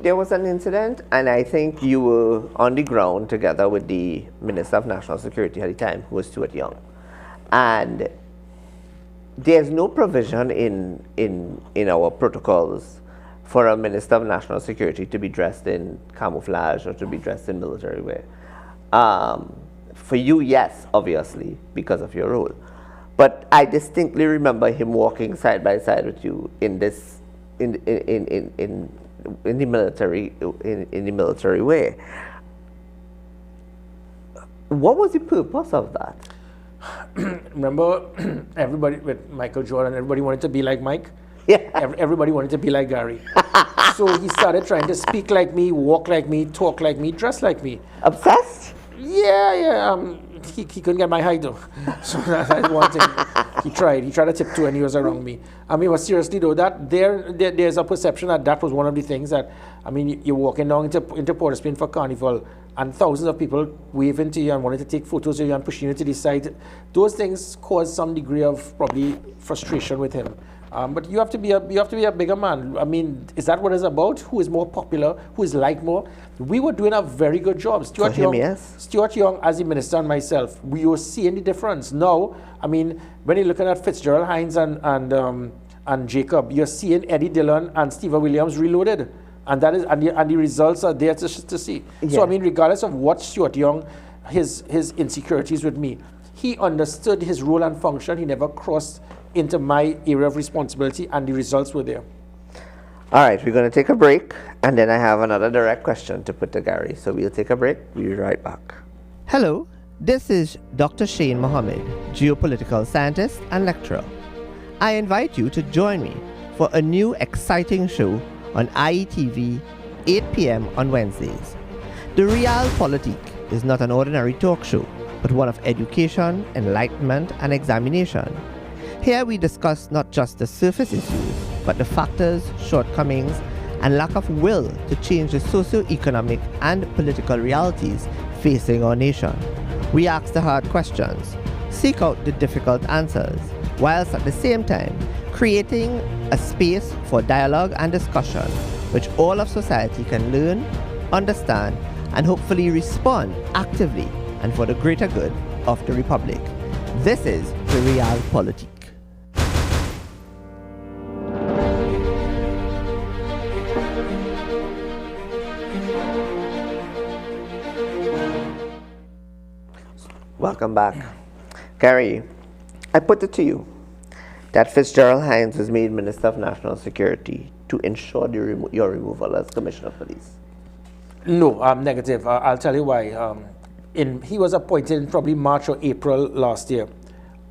There was an incident, and I think you were on the ground together with the Minister of National Security at the time, who was Stuart Young. And there's no provision in our protocols for a Minister of National Security to be dressed in camouflage or to be dressed in military wear. For you, yes, obviously, because of your role. But I distinctly remember him walking side by side with you in the military way. What was the purpose of that? Remember, everybody with Michael Jordan, everybody wanted to be like Mike. Yeah. Everybody wanted to be like Gary. So he started trying to speak like me, walk like me, talk like me, dress like me. Obsessed? Yeah. He couldn't get my height though. So that's one thing. He tried to tiptoe and he was around me. I mean, but seriously though, that there's a perception that was one of the things that, I mean, you're walking down into Port of Spain for Carnival and thousands of people waving to you and wanting to take photos of you and pushing you to the side. Those things caused some degree of probably frustration with him. But you have to be a bigger man. I mean, is that what it's about? Who is more popular? Who is liked more? We were doing a very good job. Stuart Young, as the minister, and myself, we were seeing the difference. Now, I mean, when you're looking at Fitzgerald Hines and Jacob, you're seeing Eddie Dillon and Steve Williams reloaded, and the results are there to see. Yeah. So I mean, regardless of what Stuart Young, his insecurities with me, he understood his role and function. He never crossed into my area of responsibility, and the results were there. All right, we're going to take a break, and then I have another direct question to put to Gary. So we'll take a break. We'll be right back. Hello, this is Dr. Shane Mohammed, geopolitical scientist and lecturer. I invite you to join me for a new exciting show on IETV, 8 p.m. on Wednesdays. The Real Politique is not an ordinary talk show, but one of education, enlightenment, and examination. Here we discuss not just the surface issues, but the factors, shortcomings, and lack of will to change the socio-economic and political realities facing our nation. We ask the hard questions, seek out the difficult answers, whilst at the same time creating a space for dialogue and discussion, which all of society can learn, understand, and hopefully respond actively and for the greater good of the Republic. This is the Real Politique. Welcome back. Gary, I put it to you that Fitzgerald Hines was made Minister of National Security to ensure your removal as Commissioner of Police. No, negative. I'll tell you why. He was appointed in probably March or April last year.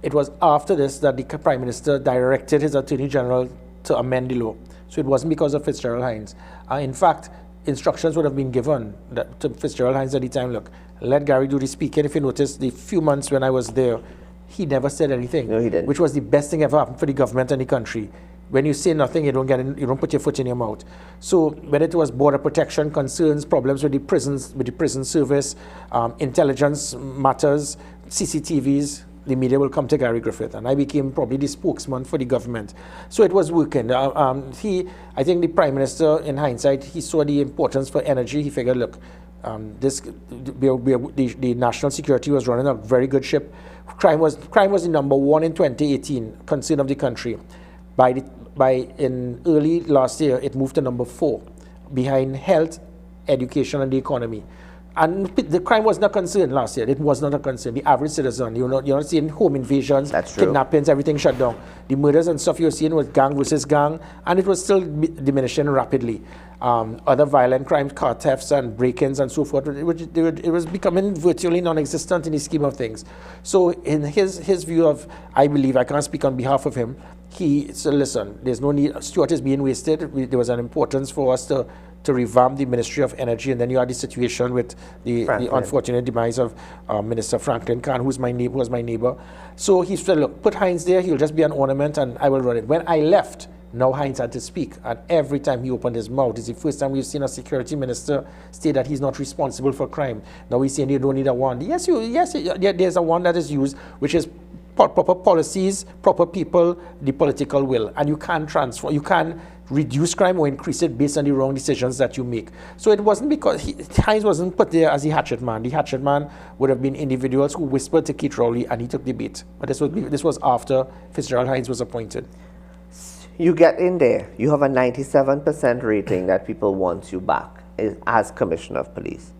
It was after this that the Prime Minister directed his Attorney General to amend the law. So it wasn't because of Fitzgerald Hines. In fact, instructions would have been given to Fitzgerald Hines at the time, look, let Gary do the speaking. If you notice, the few months when I was there, he never said anything. No, he didn't. Which was the best thing ever happened for the government and the country. When you say nothing, you don't put your foot in your mouth. So whether it was border protection concerns, problems with the prisons, with the prison service, intelligence matters, CCTVs, the media will come to Gary Griffith, and I became probably the spokesman for the government. So it was working. I think the Prime Minister, in hindsight, he saw the importance for energy. He figured, look, the national security was running a very good ship. Crime was the number one in 2018 concern of the country. In early last year, it moved to number 4, behind health, education, and the economy. And the crime was not concerned last year. It was not a concern. The average citizen, you're not seeing home invasions, kidnappings, everything shut down. The murders and stuff you're seeing was gang versus gang, and it was still diminishing rapidly. Other violent crimes, car thefts and break-ins and so forth, it was becoming virtually non-existent in the scheme of things. So in his view of, I believe, I can't speak on behalf of him, he said, listen, there's no need, Stuart is being wasted. There was an importance for us to to revamp the Ministry of Energy, and then you had the situation with the unfortunate demise of Minister Franklin Khan, who was my neighbor. So he said, look, put Hines there, he'll just be an ornament, and I will run it. When I left, now Hines had to speak, and every time he opened his mouth, it's the first time we've seen a security minister state that he's not responsible for crime. Now he's saying you don't need a wand. Yes, there's a wand that is used, which is proper policies, proper people, the political will, and you can't reduce crime or increase it based on the wrong decisions that you make. So it wasn't because Hines wasn't put there as the hatchet man. The hatchet man would have been individuals who whispered to Keith Rowley, and he took the bait. But this was after Fitzgerald Hines was appointed. You get in there, you have a 97% rating that people want you back as Commissioner of Police.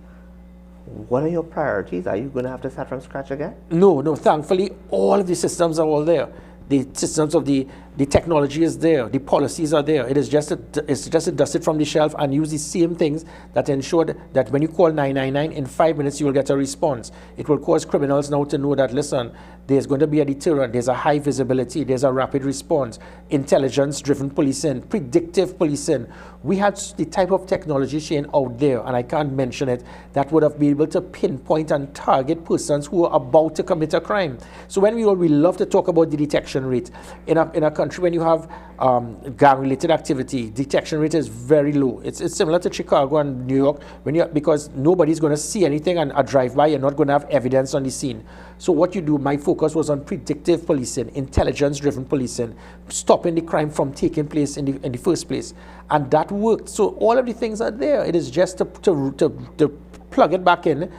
What are your priorities? Are you going to have to start from scratch again? No. Thankfully, all of the systems are all there. The systems of the technology is there. The policies are there. It's just to dust it from the shelf and use the same things that ensured that when you call 999, in 5 minutes you will get a response. It will cause criminals now to know that, listen, there's going to be a deterrent, there's a high visibility, there's a rapid response, intelligence-driven policing, predictive policing. We had the type of technology, Shane, out there, and I can't mention it, that would have been able to pinpoint and target persons who are about to commit a crime. So when we love to talk about the detection rate. In a country when you have gang-related activity, detection rate is very low. It's similar to Chicago and New York because nobody's going to see anything and a drive-by, you're not going to have evidence on the scene. So what you do, my focus was on predictive policing, intelligence-driven policing, stopping the crime from taking place in the first place. And that worked. So all of the things are there. It is just to plug it back in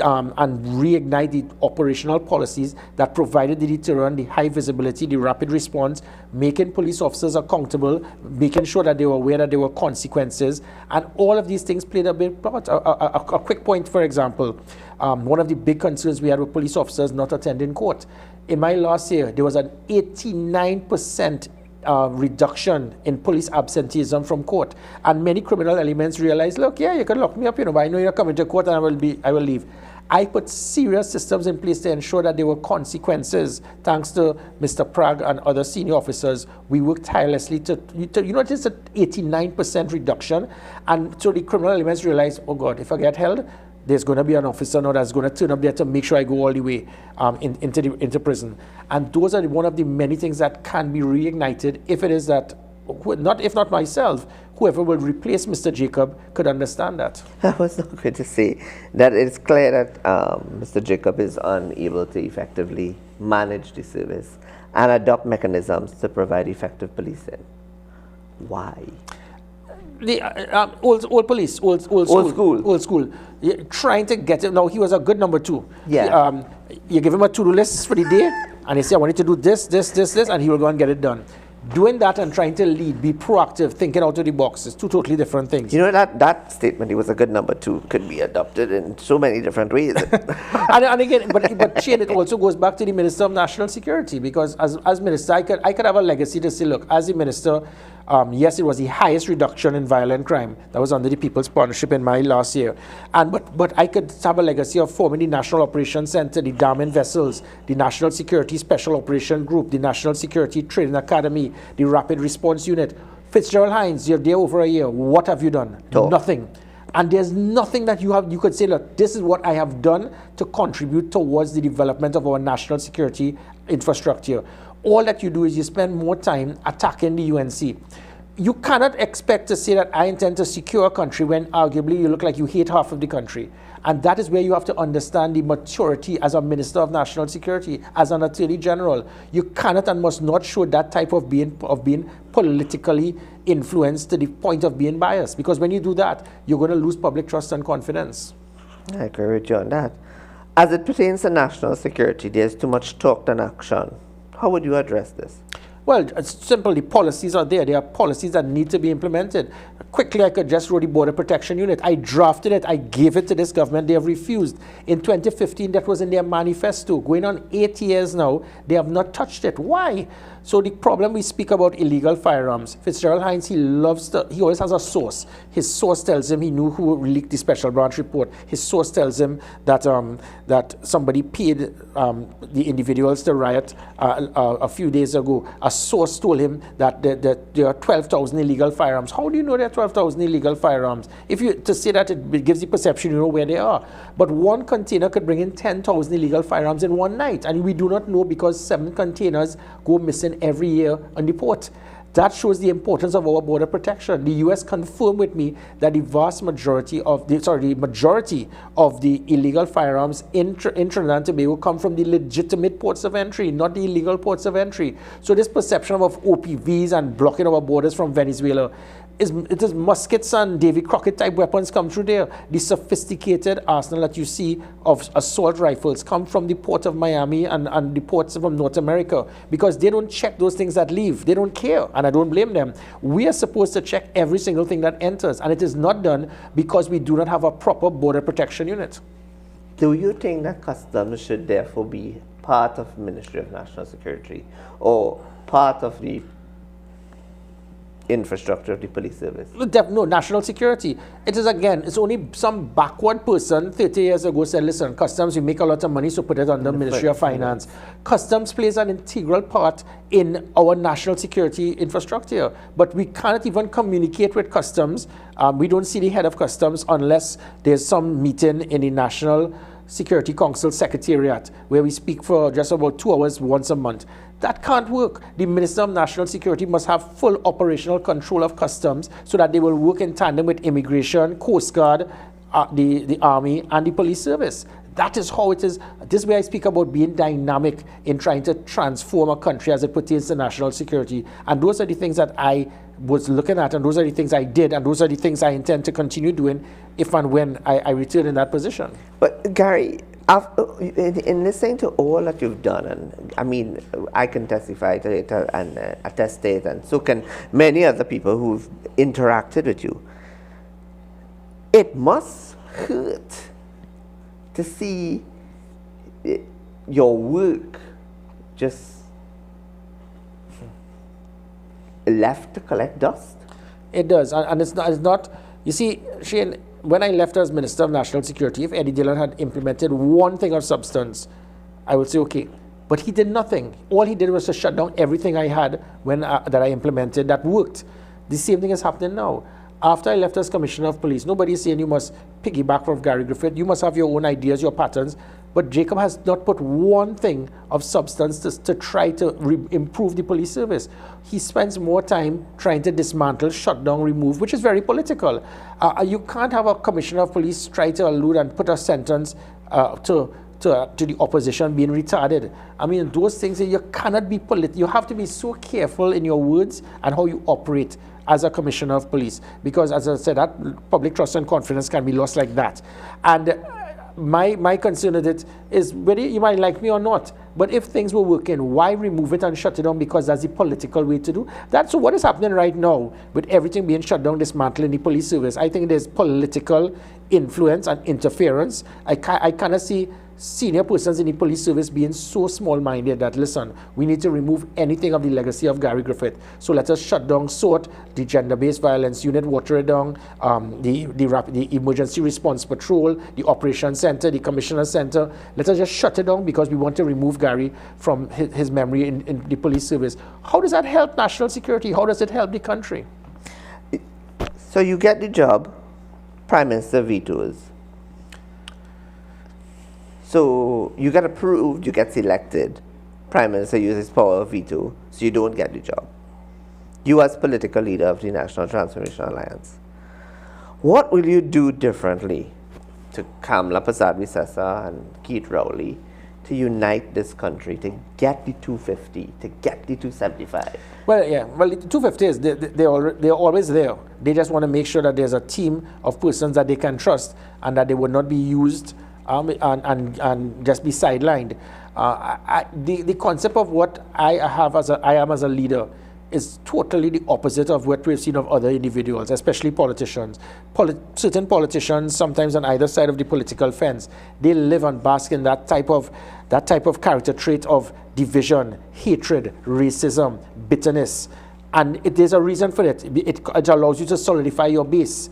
and reignite the operational policies that provided the deterrent, the high visibility, the rapid response, making police officers accountable, making sure that they were aware that there were consequences, and all of these things played a big part. A quick point, for example, one of the big concerns we had with police officers not attending court. In my last year, there was an 89% reduction in police absenteeism from court, and many criminal elements realized, look, yeah, you can lock me up, but I know you're coming to court and I will leave. I put serious systems in place to ensure that there were consequences. Thanks to Mr. Prague and other senior officers, we worked tirelessly to just an 89% reduction, and so the criminal elements realized, oh God, if I get held, there's going to be an officer now that's going to turn up there to make sure I go all the way into prison. And those are one of the many things that can be reignited if it is that, if not myself, whoever will replace Mr. Jacob could understand that. I was not going to say that it's clear that Mr. Jacob is unable to effectively manage the service and adopt mechanisms to provide effective policing. Why? The old police, old school. Trying to get him. Now, he was a good number 2. Yeah. You give him a to-do list for the day, and he say, I want you to do this, and he will go and get it done. Doing that and trying to lead, be proactive, thinking out of the box is two totally different things. You know, that statement, he was a good number 2, could be adopted in so many different ways. and again, but Shane, it also goes back to the Minister of National Security, because as Minister, I could have a legacy to say, look, as the Minister, yes, it was the highest reduction in violent crime. That was under the People's Partnership in my last year. But I could have a legacy of forming the National Operations Center, the Diamond Vessels, the National Security Special Operation Group, the National Security Training Academy, the Rapid Response Unit. Fitzgerald Hines, you're there over a year. What have you done? Nothing. And there's nothing that you could say, look, this is what I have done to contribute towards the development of our national security infrastructure. All that you do is you spend more time attacking the UNC. You cannot expect to say that I intend to secure a country when arguably you look like you hate half of the country. And that is where you have to understand the maturity as a Minister of National Security, as an Attorney General. You cannot and must not show that type of being politically influenced to the point of being biased. Because when you do that, you're going to lose public trust and confidence. I agree with you on that. As it pertains to national security, there's too much talk than action. How would you address this? Well, it's simple. The policies are there. There are policies that need to be implemented. Quickly, I could just wrote the Border Protection Unit. I drafted it. I gave it to this government. They have refused. In 2015, that was in their manifesto. Going on 8 years now, they have not touched it. Why? So the problem, we speak about illegal firearms. Fitzgerald Hines, he always has a source. His source tells him he knew who leaked the special branch report. His source tells him that that somebody paid the individuals to riot a few days ago. A source told him that there are 12,000 illegal firearms. How do you know there are 12,000 illegal firearms? To say that, it gives the perception you know where they are. But one container could bring in 10,000 illegal firearms in one night, and we do not know because 7 containers go missing every year on the port. That shows the importance of our border protection. The U.S. confirmed with me that the majority of the illegal firearms in Trinidad and Tobago come from the legitimate ports of entry, not the illegal ports of entry. So this perception of OPVs and blocking our borders from Venezuela, it is muskets and Davy Crockett type weapons come through there. The sophisticated arsenal that you see of assault rifles come from the port of Miami and the ports from North America, because they don't check those things that leave. They don't care, and I don't blame them. We are supposed to check every single thing that enters, and it is not done because we do not have a proper border protection unit. Do you think that customs should therefore be part of the Ministry of National Security or part of the infrastructure of the police service? No, national security. It is, again, it's only some backward person 30 years ago said, listen, customs, we make a lot of money, so put it under Ministry of Finance. Customs plays an integral part in our national security infrastructure, but we cannot even communicate with customs. We don't see the head of customs unless there's some meeting in the National Security Council Secretariat where we speak for just about 2 hours once a month. That can't work. The Minister of National Security must have full operational control of customs so that they will work in tandem with immigration, Coast Guard, the Army, and the police service. That is how it is. This is where I speak about being dynamic in trying to transform a country as it pertains to national security. And those are the things that I was looking at, and those are the things I did, and those are the things I intend to continue doing if and when I return in that position. But Gary, in listening to all that you've done, and I mean, I can testify to it and attest to it, and so can many other people who've interacted with you, it must hurt to see your work just left to collect dust. It does, and it's not, you see, Shane, when I left as Minister of National Security, if Eddie Dillon had implemented one thing of substance, I would say, okay. But he did nothing. All he did was to shut down everything I had that I implemented that worked. The same thing is happening now. After I left as Commissioner of Police, nobody is saying you must piggyback from Gary Griffith. You must have your own ideas, your patterns. But Jacob has not put one thing of substance to try to improve the police service. He spends more time trying to dismantle, shut down, remove, which is very political. You can't have a Commissioner of Police try to allude and put a sentence to the opposition being retarded. I mean, those things, you cannot be political. You have to be so careful in your words and how you operate as a Commissioner of Police. Because, as I said, that public trust and confidence can be lost like that. And my concern with it is whether you might like me or not, but if things were working, why remove it and shut it down? Because that's the political way to do. That's what is happening right now with everything being shut down, dismantled in the police service. I think there's political influence and interference. I cannot see senior persons in the police service being so small-minded that, listen, we need to remove anything of the legacy of Gary Griffith. So let us shut down SORT, the gender-based violence unit, water it down, the emergency response patrol, the operations center, the commissioner center. Let us just shut it down because we want to remove Gary from his memory in the police service. How does that help national security? How does it help the country? So you get the job, Prime Minister vetoes. So you get approved, you get selected, Prime Minister uses power of veto, so you don't get the job. You as political leader of the National Transformation Alliance, what will you do differently to Kamla Persad-Visessa and Keith Rowley to unite this country, to get the 250, to get the 275? Well, yeah. Well, the 250 is, they're always there. They just want to make sure that there's a team of persons that they can trust and that they would not be used and just be sidelined. The concept of what I am as a leader is totally the opposite of what we've seen of other individuals, especially politicians. Certain politicians, sometimes on either side of the political fence, they live and bask in that type of character trait of division, hatred, racism, bitterness. And there's a reason for it. It allows you to solidify your base.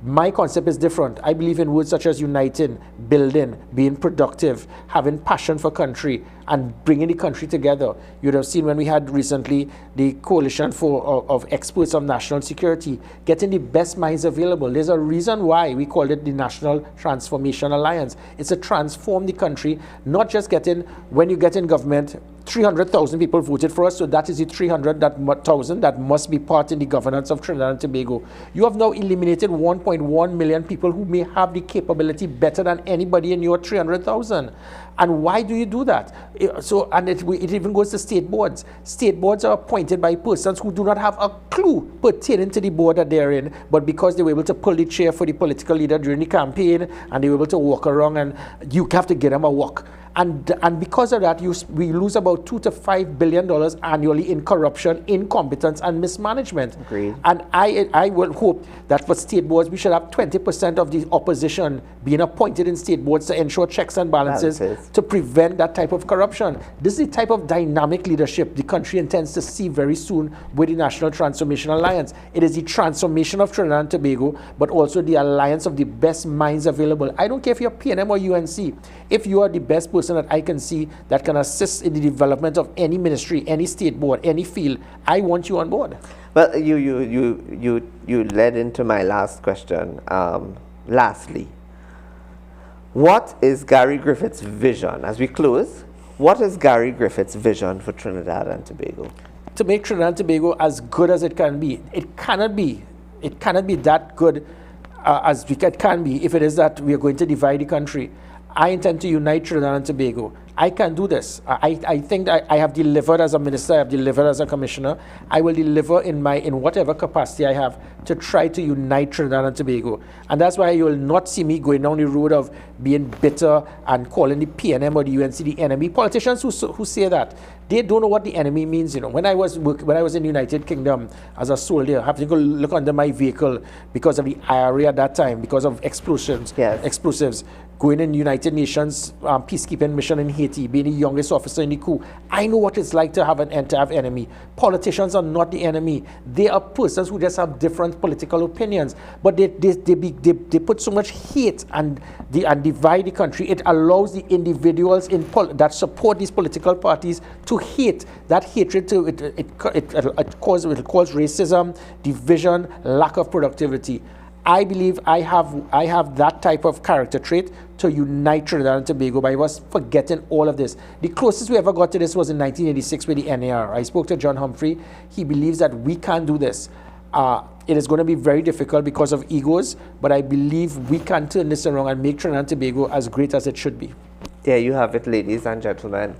My concept is different. I believe in words such as uniting, building, being productive, having passion for country, and bringing the country together. You'd have seen when we had recently the coalition of experts on national security, getting the best minds available. There's a reason why we called it the National Transformation Alliance. It's to transform the country, not just getting, when you get in government, 300,000 people voted for us, so that is the 300,000 that must be part in the governance of Trinidad and Tobago. You have now eliminated 1.1 million people who may have the capability better than anybody in your 300,000. And why do you do that? It even goes to state boards. State boards are appointed by persons who do not have a clue pertaining to the board that they're in, but because they were able to pull the chair for the political leader during the campaign, and they were able to walk around, and you have to get them a walk. And because of that, we lose about $2 to $5 billion annually in corruption, incompetence, and mismanagement. Agreed. And I will hope that for state boards, we should have 20% of the opposition being appointed in state boards to ensure checks and balances to prevent that type of corruption. This is the type of dynamic leadership the country intends to see very soon with the National Transformation Alliance. It is the transformation of Trinidad and Tobago, but also the alliance of the best minds available. I don't care if you're PNM or UNC. If you are the best person that I can see that can assist in the development of any ministry, any state board, any field, I want you on board. Well, you led into my last question. Lastly, what is Gary Griffith's vision? As we close, what is Gary Griffith's vision for Trinidad and Tobago? To make Trinidad and Tobago as good as it can be. It cannot be that good as it can be if it is that we are going to divide the country. I intend to unite Trinidad and Tobago. I can do this. I think that I have delivered as a minister, I have delivered as a commissioner. I will deliver in whatever capacity I have to try to unite Trinidad and Tobago. And that's why you will not see me going down the road of being bitter and calling the PNM or the UNC the enemy. Politicians who say that, they don't know what the enemy means. When I was in the United Kingdom as a soldier, having to go look under my vehicle because of the IRA at that time, because of explosives, going in United Nations peacekeeping mission in Haiti, being the youngest officer in the coup. I know what it's like to have an enemy. Politicians are not the enemy. They are persons who just have different political opinions. But they put so much hate and divide the country. It allows the individuals that support these political parties to hate. That hatred it causes racism, division, lack of productivity. I believe I have that type of character trait to unite Trinidad and Tobago by us forgetting all of this. The closest we ever got to this was in 1986 with the NAR. I spoke to John Humphrey. He believes that we can do this. It is going to be very difficult because of egos, but I believe we can turn this around and make Trinidad and Tobago as great as it should be. There you have it, ladies and gentlemen.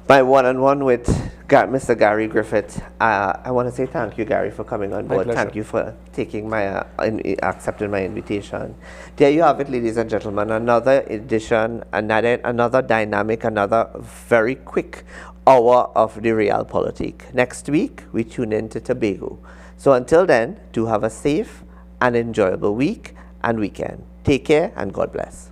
My one-on-one with Mr. Gary Griffith. I want to say thank you, Gary, for coming on board. Thank you for taking accepting my invitation. There you have it, ladies and gentlemen. Another edition, another dynamic, another very quick hour of the Real Politique. Next week, we tune in to Tobago. So until then, do have a safe and enjoyable week and weekend. Take care and God bless.